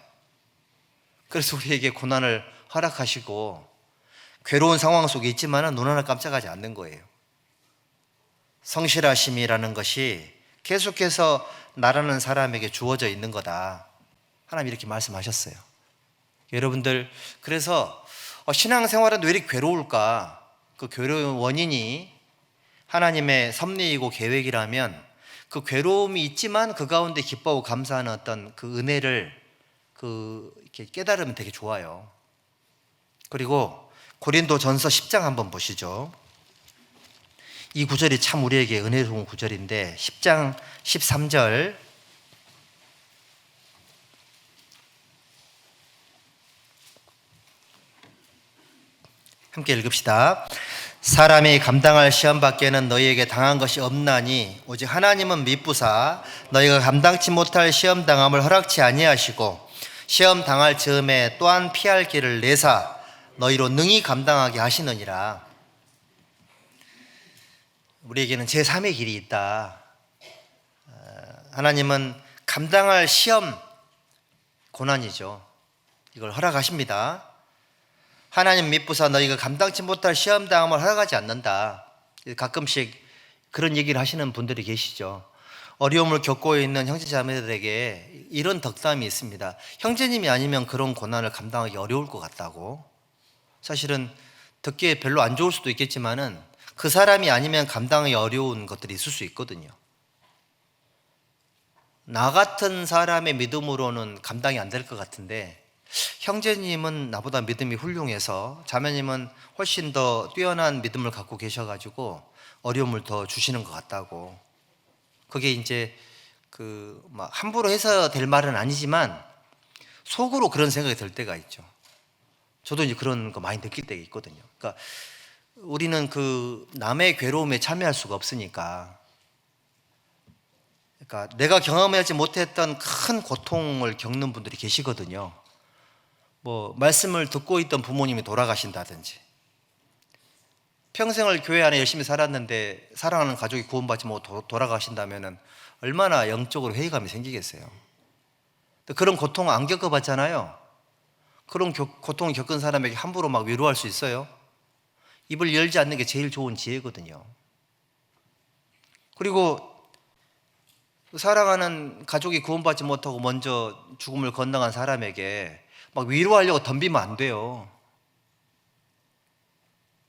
그래서 우리에게 고난을 허락하시고 괴로운 상황 속에 있지만 눈 하나 깜짝하지 않는 거예요. 성실하심이라는 것이 계속해서 나라는 사람에게 주어져 있는 거다. 하나님 이렇게 말씀하셨어요. 여러분들, 그래서 신앙생활은 왜 이렇게 괴로울까? 그 괴로운 원인이 하나님의 섭리이고 계획이라면 그 괴로움이 있지만 그 가운데 기뻐하고 감사하는 어떤 그 은혜를 이렇게 깨달으면 되게 좋아요. 그리고 고린도전서 10장 한번 보시죠. 이 구절이 참 우리에게 은혜로운 구절인데 10장 13절 함께 읽읍시다. 사람이 감당할 시험 밖에는 너희에게 당한 것이 없나니 오직 하나님은 미쁘사 너희가 감당치 못할 시험 당함을 허락치 아니하시고 시험 당할 즈음에 또한 피할 길을 내사 너희로 능히 감당하게 하시느니라. 우리에게는 제3의 길이 있다. 하나님은 감당할 시험, 고난이죠. 이걸 허락하십니다. 하나님 미쁘사 너희가 감당치 못할 시험 당함을 허락하지 않는다. 가끔씩 그런 얘기를 하시는 분들이 계시죠. 어려움을 겪고 있는 형제자매들에게 이런 덕담이 있습니다. 형제님이 아니면 그런 고난을 감당하기 어려울 것 같다고. 사실은 듣기에 별로 안 좋을 수도 있겠지만은 그 사람이 아니면 감당하기 어려운 것들이 있을 수 있거든요. 나 같은 사람의 믿음으로는 감당이 안 될 것 같은데 형제님은 나보다 믿음이 훌륭해서 자매님은 훨씬 더 뛰어난 믿음을 갖고 계셔가지고 어려움을 더 주시는 것 같다고. 그게 이제 막 함부로 해서 될 말은 아니지만 속으로 그런 생각이 들 때가 있죠. 저도 이제 그런 거 많이 느낄 때가 있거든요. 그러니까 우리는 남의 괴로움에 참여할 수가 없으니까. 그러니까 내가 경험하지 못했던 큰 고통을 겪는 분들이 계시거든요. 뭐 말씀을 듣고 있던 부모님이 돌아가신다든지, 평생을 교회 안에 열심히 살았는데 사랑하는 가족이 구원받지 못하고 돌아가신다면 얼마나 영적으로 회의감이 생기겠어요. 그런 고통 안 겪어봤잖아요. 그런 고통을 겪은 사람에게 함부로 막 위로할 수 있어요? 입을 열지 않는 게 제일 좋은 지혜거든요. 그리고 사랑하는 가족이 구원받지 못하고 먼저 죽음을 건너간 사람에게 막 위로하려고 덤비면 안 돼요.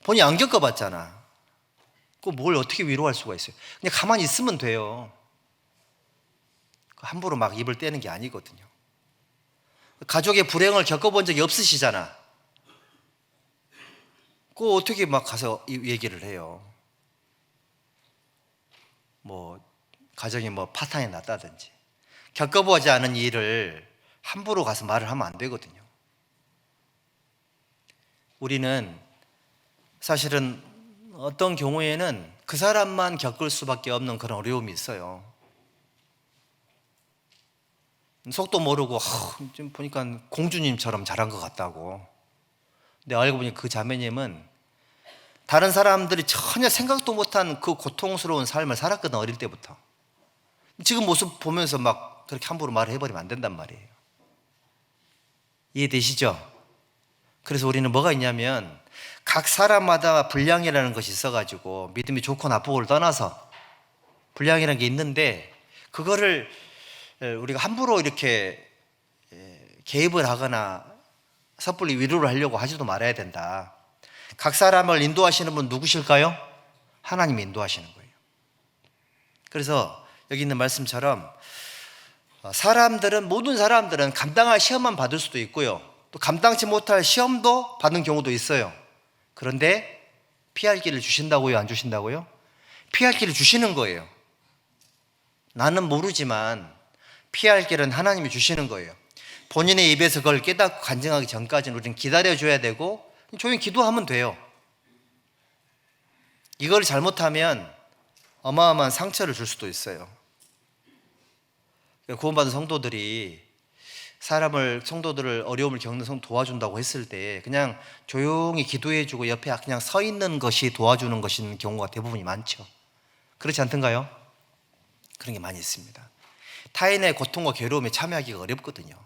본인이 안 겪어봤잖아. 뭘 어떻게 위로할 수가 있어요? 그냥 가만히 있으면 돼요. 함부로 막 입을 떼는 게 아니거든요. 가족의 불행을 겪어본 적이 없으시잖아. 어떻게 막 가서 이 얘기를 해요? 가정이 파탄이 났다든지 겪어보지 않은 일을 함부로 가서 말을 하면 안 되거든요. 우리는 사실은 어떤 경우에는 그 사람만 겪을 수밖에 없는 그런 어려움이 있어요. 속도 모르고 좀 보니까 공주님처럼 잘한 것 같다고. 근데 알고 보니 그 자매님은 다른 사람들이 전혀 생각도 못한 그 고통스러운 삶을 살았거든, 어릴 때부터. 지금 모습 보면서 막 그렇게 함부로 말을 해버리면 안 된단 말이에요. 이해되시죠? 그래서 우리는 뭐가 있냐면 각 사람마다 분량이라는 것이 있어가지고 믿음이 좋고 나쁘고를 떠나서 분량이라는 게 있는데 그거를 우리가 함부로 이렇게 개입을 하거나 섣불리 위로를 하려고 하지도 말아야 된다. 각 사람을 인도하시는 분 누구실까요? 하나님이 인도하시는 거예요. 그래서 여기 있는 말씀처럼 모든 사람들은 감당할 시험만 받을 수도 있고요, 또 감당치 못할 시험도 받는 경우도 있어요. 그런데 피할 길을 주신다고요, 안 주신다고요? 피할 길을 주시는 거예요. 나는 모르지만 피할 길은 하나님이 주시는 거예요. 본인의 입에서 그걸 깨닫고 간증하기 전까지는 우리는 기다려줘야 되고 조용히 기도하면 돼요. 이걸 잘못하면 어마어마한 상처를 줄 수도 있어요. 구원받은 성도들이 성도들을 어려움을 겪는 성도 도와준다고 했을 때 그냥 조용히 기도해주고 옆에 그냥 서 있는 것이 도와주는 것인 경우가 대부분이 많죠. 그렇지 않던가요? 그런 게 많이 있습니다. 타인의 고통과 괴로움에 참여하기가 어렵거든요.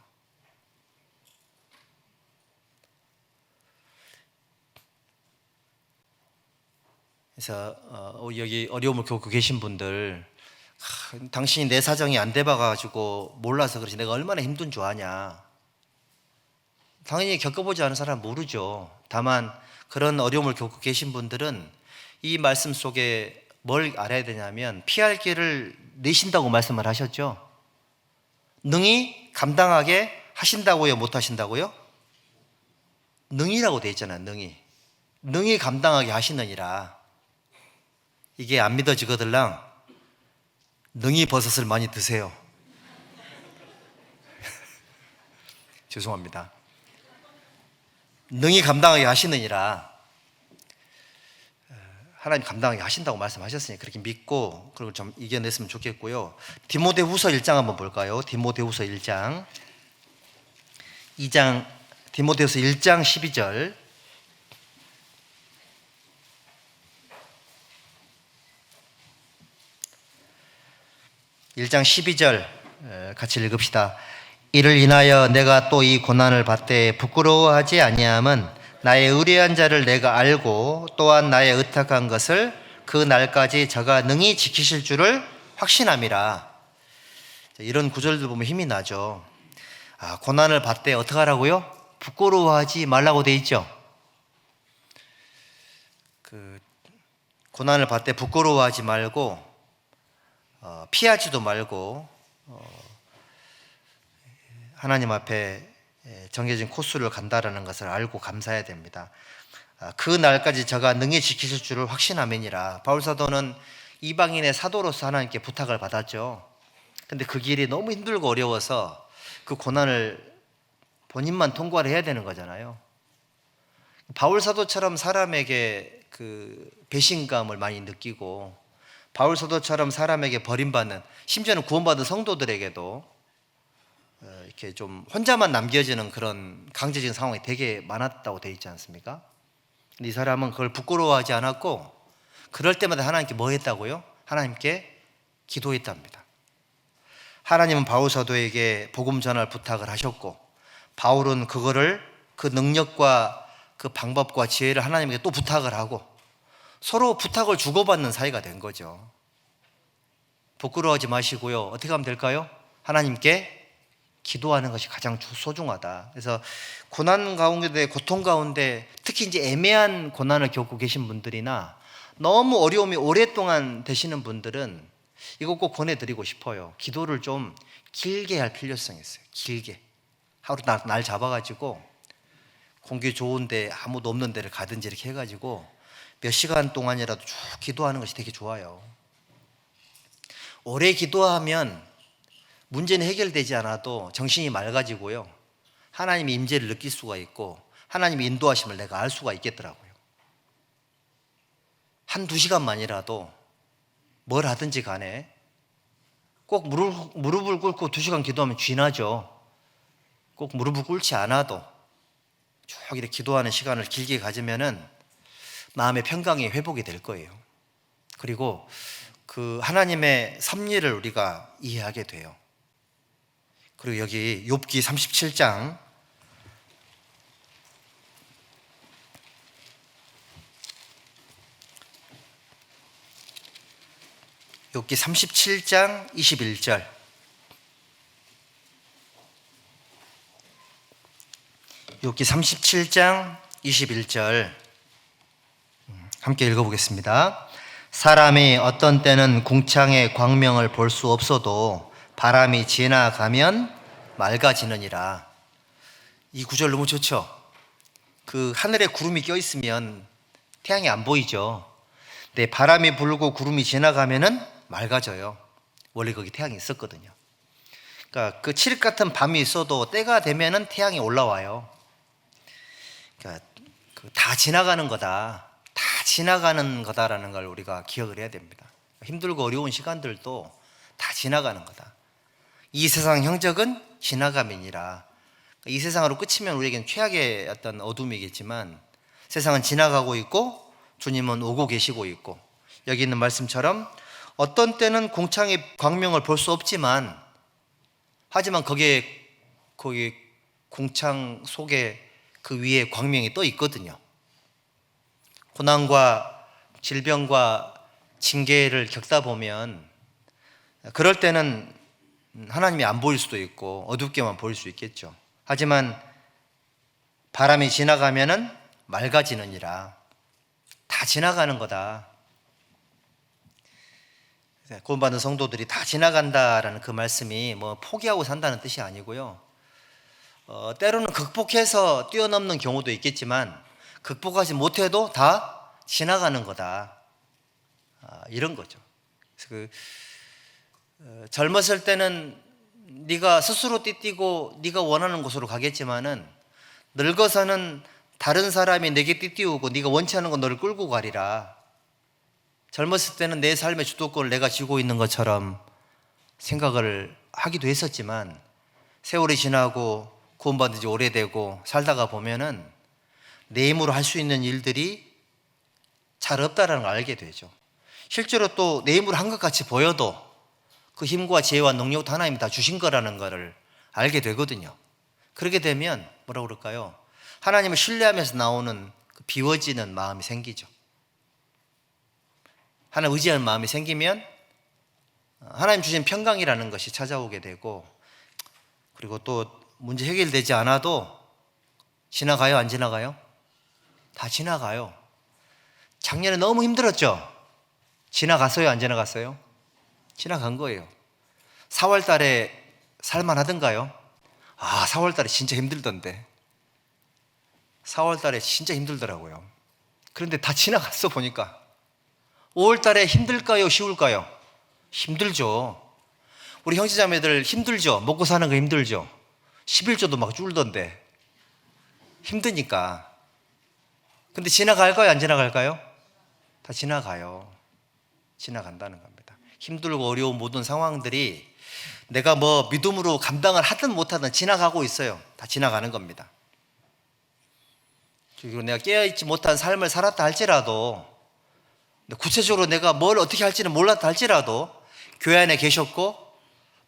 그래서 여기 어려움을 겪고 계신 분들, 당신이 내 사정이 안 돼봐가지고 몰라서 그렇지 내가 얼마나 힘든 줄 아냐. 당연히 겪어보지 않은 사람은 모르죠. 다만 그런 어려움을 겪고 계신 분들은 이 말씀 속에 뭘 알아야 되냐면 피할 길을 내신다고 말씀을 하셨죠. 능히 감당하게 하신다고요, 못 하신다고요? 능히라고 돼 있잖아요. 능히 감당하게 하시느니라. 이게 안 믿어지거들랑 능히 버섯을 많이 드세요. 죄송합니다. 능히 감당하게 하시느니라. 하나님 감당하게 하신다고 말씀하셨으니 그렇게 믿고 그리고 좀 이겨냈으면 좋겠고요. 디모데후서 1장 한번 볼까요? 디모데후서 1장 2장 디모데후서 1장 12절. (1장 12절) 같이 읽읍시다. 이를 인하여 내가 또 이 고난을 받되 부끄러워하지 아니함은 나의 의뢰한 자를 내가 알고 또한 나의 의탁한 것을 그 날까지 저가 능히 지키실 줄을 확신함이라. 이런 구절들 보면 힘이 나죠. 고난을 받되 어떻게 하라고요? 부끄러워하지 말라고 돼 있죠. 고난을 받되 부끄러워하지 말고 피하지도 말고 하나님 앞에 정해진 코스를 간다라는 것을 알고 감사해야 됩니다. 그 날까지 저가 능히 지키실 줄을 확신하면이라. 바울사도는 이방인의 사도로서 하나님께 부탁을 받았죠. 근데 그 길이 너무 힘들고 어려워서 그 고난을 본인만 통과를 해야 되는 거잖아요. 바울사도처럼 사람에게 그 배신감을 많이 느끼고 바울사도처럼 사람에게 버림받는, 심지어는 구원받은 성도들에게도 이렇게 좀 혼자만 남겨지는 그런 강제적인 상황이 되게 많았다고 되어 있지 않습니까? 근데 이 사람은 그걸 부끄러워하지 않았고 그럴 때마다 하나님께 뭐 했다고요? 하나님께 기도했답니다. 하나님은 바울 사도에게 복음 전할 부탁을 하셨고 바울은 그거를 그 능력과 그 방법과 지혜를 하나님께 또 부탁을 하고 서로 부탁을 주고받는 사이가 된 거죠. 부끄러워하지 마시고요. 어떻게 하면 될까요? 하나님께 기도하는 것이 가장 소중하다. 그래서 고난 가운데, 고통 가운데 특히 이제 애매한 고난을 겪고 계신 분들이나 너무 어려움이 오랫동안 되시는 분들은 이거 꼭 권해드리고 싶어요. 기도를 좀 길게 할 필요성이 있어요. 길게. 하루 날 잡아가지고 공기 좋은데 아무도 없는 데를 가든지 이렇게 해가지고 몇 시간 동안이라도 쭉 기도하는 것이 되게 좋아요. 오래 기도하면 문제는 해결되지 않아도 정신이 맑아지고요. 하나님의 임재를 느낄 수가 있고 하나님의 인도하심을 내가 알 수가 있겠더라고요. 한두 시간만이라도 뭘 하든지 간에 꼭 무릎을 꿇고 2시간 기도하면 쥐나죠. 꼭 무릎을 꿇지 않아도 쭉 이렇게 기도하는 시간을 길게 가지면은 마음의 평강이 회복이 될 거예요. 그리고 그 하나님의 섭리를 우리가 이해하게 돼요. 그리고 여기 욥기 37장 욥기 37장 21절 욥기 37장 21절 함께 읽어보겠습니다. 사람이 어떤 때는 궁창의 광명을 볼 수 없어도 바람이 지나가면 맑아지느니라. 이 구절 너무 좋죠? 그 하늘에 구름이 껴있으면 태양이 안 보이죠. 근데 바람이 불고 구름이 지나가면은 맑아져요. 원래 거기 태양이 있었거든요. 그러니까 그 칠흑 같은 밤이 있어도 때가 되면은 태양이 올라와요. 그러니까 다 지나가는 거다. 다 지나가는 거다라는 걸 우리가 기억을 해야 됩니다. 힘들고 어려운 시간들도 다 지나가는 거다. 이 세상 형적은 지나감이니라. 이 세상으로 끝이면 우리에겐 최악의 어떤 어둠이겠지만 세상은 지나가고 있고 주님은 오고 계시고 있고 여기 있는 말씀처럼 어떤 때는 궁창의 광명을 볼 수 없지만 하지만 거기 궁창 속에 그 위에 광명이 떠 있거든요. 고난과 질병과 징계를 겪다 보면 그럴 때는 하나님이 안 보일 수도 있고 어둡게만 보일 수 있겠죠. 하지만 바람이 지나가면은 맑아지느니라. 다 지나가는 거다. 구원받은 성도들이 다 지나간다라는 그 말씀이 뭐 포기하고 산다는 뜻이 아니고요. 때로는 극복해서 뛰어넘는 경우도 있겠지만 극복하지 못해도 다 지나가는 거다. 이런 거죠. 그래서 젊었을 때는 네가 스스로 띠뛰고 네가 원하는 곳으로 가겠지만은 늙어서는 다른 사람이 내게 띠띠우고 네가 원치 않는 건 너를 끌고 가리라. 젊었을 때는 내 삶의 주도권을 내가 쥐고 있는 것처럼 생각을 하기도 했었지만 세월이 지나고 구원받은 지 오래되고 살다가 보면은 내 힘으로 할 수 있는 일들이 잘 없다라는 걸 알게 되죠. 실제로 또 내 힘으로 한 것 같이 보여도 그 힘과 지혜와 능력도 하나님이 다 주신 거라는 것을 알게 되거든요. 그렇게 되면 뭐라고 그럴까요? 하나님을 신뢰하면서 나오는 그 비워지는 마음이 생기죠. 하나님 의지하는 마음이 생기면 하나님 주신 평강이라는 것이 찾아오게 되고, 그리고 또 문제 해결되지 않아도 지나가요, 안 지나가요? 다 지나가요. 작년에 너무 힘들었죠? 지나갔어요, 안 지나갔어요? 지나간 거예요. 4월 달에 살만하던가요? 4월 달에 진짜 힘들던데. 4월 달에 진짜 힘들더라고요. 그런데 다 지나갔어 보니까. 5월 달에 힘들까요, 쉬울까요? 힘들죠. 우리 형제자매들 힘들죠? 먹고 사는 거 힘들죠? 11조도 막 줄던데. 힘드니까. 근데 지나갈까요, 안 지나갈까요? 다 지나가요. 지나간다는 겁니다. 힘들고 어려운 모든 상황들이 내가 뭐 믿음으로 감당을 하든 못하든 지나가고 있어요. 다 지나가는 겁니다. 그리고 내가 깨어있지 못한 삶을 살았다 할지라도, 구체적으로 내가 뭘 어떻게 할지는 몰랐다 할지라도 교회 안에 계셨고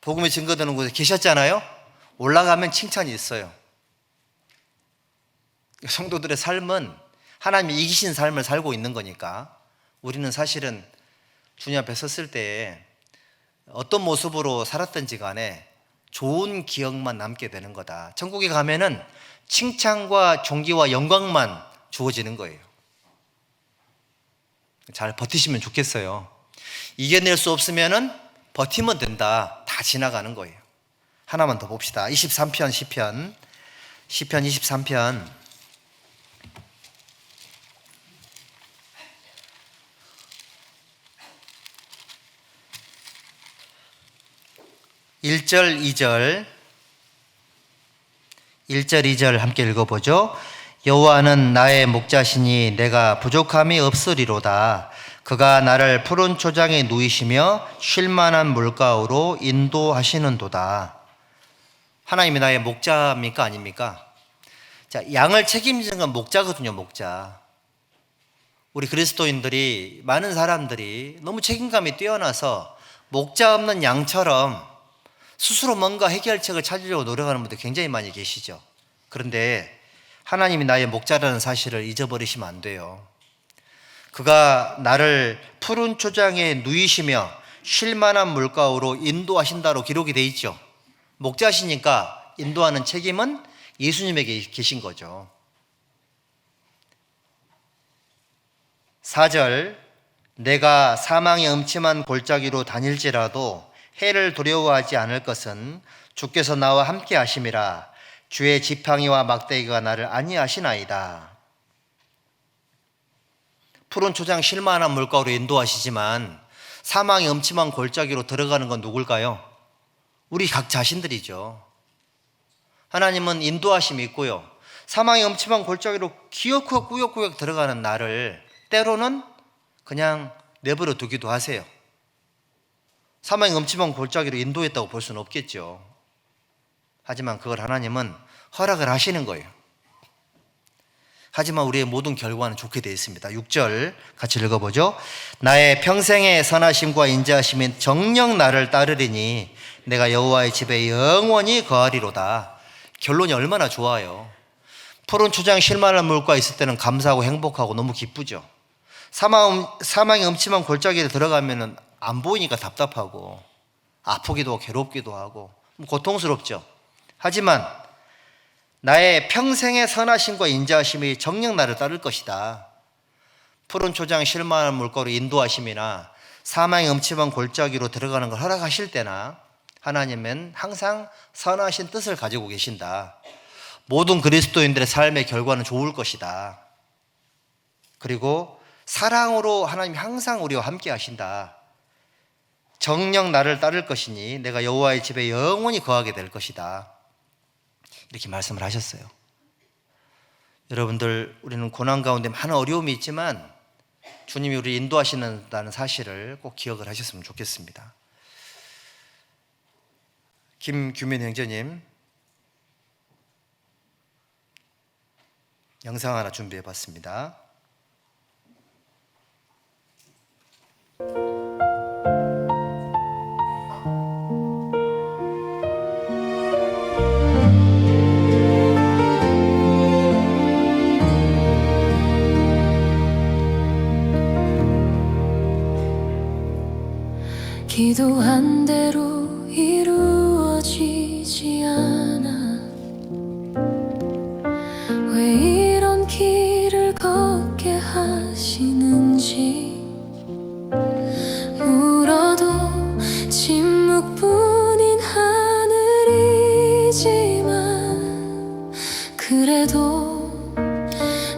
복음이 증거되는 곳에 계셨잖아요. 올라가면 칭찬이 있어요. 성도들의 삶은 하나님이 이기신 삶을 살고 있는 거니까 우리는 사실은 주님 앞에 섰을 때 어떤 모습으로 살았든지 간에 좋은 기억만 남게 되는 거다. 천국에 가면은 칭찬과 존귀와 영광만 주어지는 거예요. 잘 버티시면 좋겠어요. 이겨낼 수 없으면은 버티면 된다. 다 지나가는 거예요. 하나만 더 봅시다. 23편 시편 23편 1절 2절 함께 읽어보죠. 여호와는 나의 목자시니 내가 부족함이 없으리로다. 그가 나를 푸른 초장에 누이시며 쉴만한 물가로 인도하시는도다. 하나님이 나의 목자입니까, 아닙니까? 자, 양을 책임지는 건 목자거든요. 목자. 우리 그리스도인들이, 많은 사람들이 너무 책임감이 뛰어나서 목자 없는 양처럼 스스로 뭔가 해결책을 찾으려고 노력하는 분들 굉장히 많이 계시죠. 그런데 하나님이 나의 목자라는 사실을 잊어버리시면 안 돼요. 그가 나를 푸른 초장에 누이시며 쉴만한 물가로 인도하신다로 기록이 돼 있죠. 목자시니까 인도하는 책임은 예수님에게 계신 거죠. 4절, 내가 사망의 음침한 골짜기로 다닐지라도 해를 두려워하지 않을 것은 주께서 나와 함께 하심이라. 주의 지팡이와 막대기가 나를 안위하시나이다. 푸른 초장 쉴만한 물가로 인도하시지만 사망의 음침한 골짜기로 들어가는 건 누굴까요? 우리 각 자신들이죠. 하나님은 인도하심이 있고요, 사망의 음침한 골짜기로 기어코 꾸역꾸역 들어가는 나를 때로는 그냥 내버려 두기도 하세요. 사망의 음침한 골짜기로 인도했다고 볼 수는 없겠죠. 하지만 그걸 하나님은 허락을 하시는 거예요. 하지만 우리의 모든 결과는 좋게 되어 있습니다. 6절 같이 읽어보죠. 나의 평생의 선하심과 인자하심이 정녕 나를 따르리니 내가 여호와의 집에 영원히 거하리로다. 결론이 얼마나 좋아요. 푸른 초장 쉴만한 물가 있을 때는 감사하고 행복하고 너무 기쁘죠. 사망의 음침한 골짜기에 들어가면은 안 보이니까 답답하고 아프기도 하고 괴롭기도 하고 고통스럽죠. 하지만 나의 평생의 선하심과 인자하심이 정녕 나를 따를 것이다. 푸른 초장 실만한 물가로 인도하심이나 사망의 음침한 골짜기로 들어가는 걸 허락하실 때나 하나님은 항상 선하신 뜻을 가지고 계신다. 모든 그리스도인들의 삶의 결과는 좋을 것이다. 그리고 사랑으로 하나님이 항상 우리와 함께 하신다. 정녕 나를 따를 것이니 내가 여호와의 집에 영원히 거하게 될 것이다. 이렇게 말씀을 하셨어요. 여러분들, 우리는 고난 가운데 많은 어려움이 있지만 주님이 우리를 인도하시는다는 사실을 꼭 기억을 하셨으면 좋겠습니다. 김규민 형제님, 영상 하나 준비해 봤습니다. 기도한 대로 이루어지지 않아. 왜 이런 길을 걷게 하시는지 물어도 침묵뿐인 하늘이지만 그래도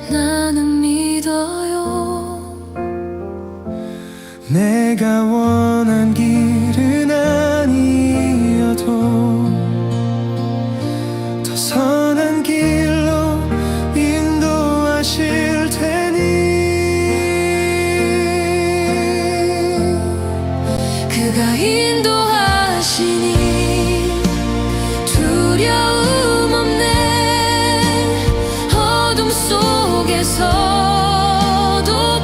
나는 믿어요. 내가 원한 길은 아니어도 더 선한 길로 인도하실 테니 그가 인도하시니 두려움 없네. 어둠 속에서도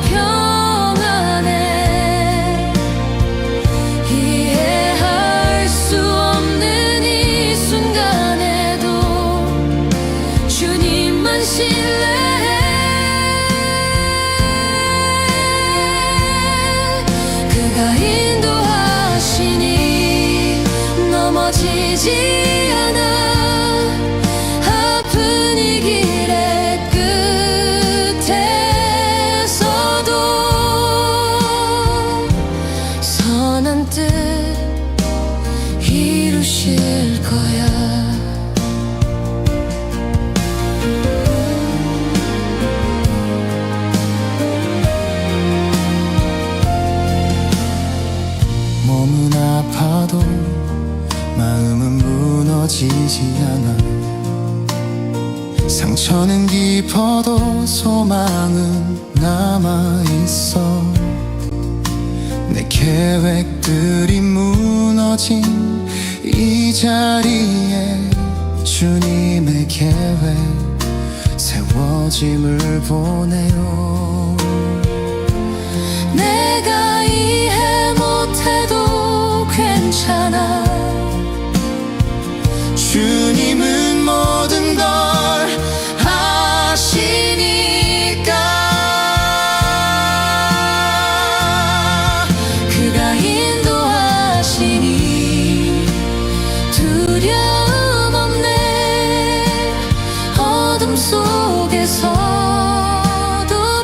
평안해. 이해할 수 없는 이 순간에도 주님만 신뢰해. 그가 인도하시니 넘어지지 않아. 아픈 이 길의 끝에서도 선한 뜻 이루실 거야. 몸은 아파도 마음은 무너지지 않아. 상처는 깊어도 소망은 남아있어. 내 계획들이 무너진 이 자리에 주님의 계획 세워짐을 보내요. 내가 이해 못해도 괜찮아. 주님은 모든 걸 아시니까 그가 인도하시니 두려움 없네. 어둠 속에서도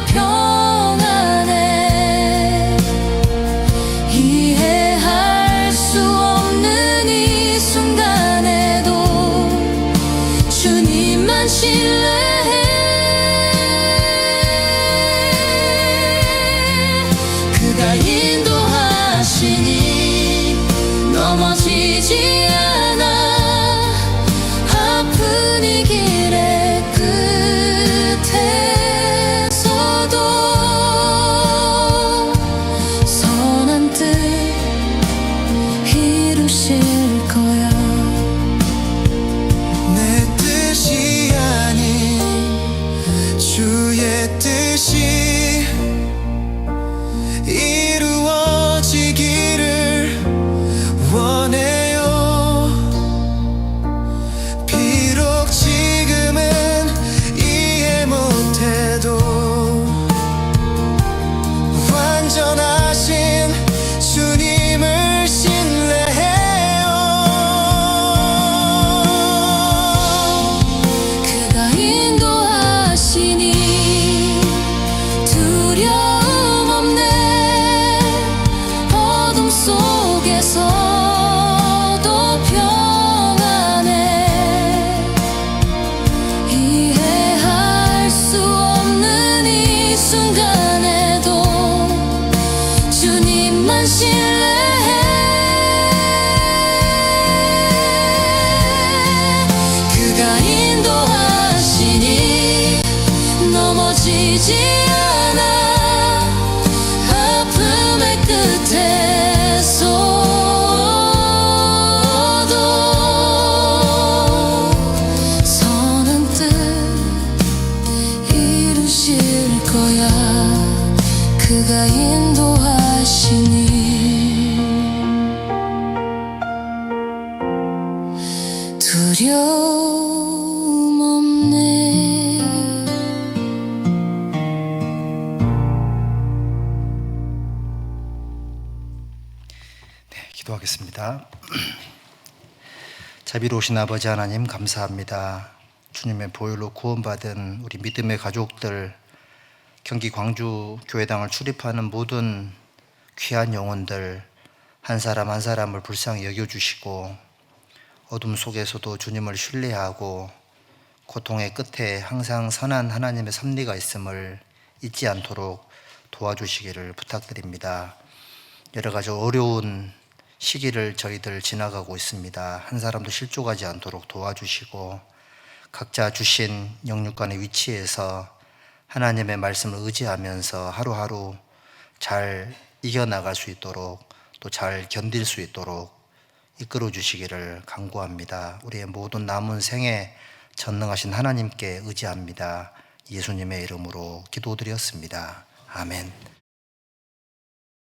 평안해. 이해할 수 없는 이 순간에도 주님만 신뢰해. 그가 인도하시니 넘어지지 않아. 아픈 이 길의 끝에서도 선한 뜻 이루실 거야. 내 뜻이 아닌 주의 뜻이 이루어 난 신뢰해. 그가 인도하시니 넘어지지 않아. 아픔의 끝에서도 선한 뜻 이루실 거야. 그가 인도하시니 두려움 없네. 기도하겠습니다. 자비로우신 아버지 하나님 감사합니다. 주님의 보혈로 구원받은 우리 믿음의 가족들, 경기 광주 교회당을 출입하는 모든 귀한 영혼들 한 사람 한 사람을 불쌍히 여겨주시고 어둠 속에서도 주님을 신뢰하고 고통의 끝에 항상 선한 하나님의 섭리가 있음을 잊지 않도록 도와주시기를 부탁드립니다. 여러 가지 어려운 시기를 저희들 지나가고 있습니다. 한 사람도 실족하지 않도록 도와주시고 각자 주신 영육간의 위치에서 하나님의 말씀을 의지하면서 하루하루 잘 이겨나갈 수 있도록 또 잘 견딜 수 있도록 이끌어 주시기를 간구합니다. 우리의 모든 남은 생에 전능하신 하나님께 의지합니다. 예수님의 이름으로 기도드렸습니다. 아멘.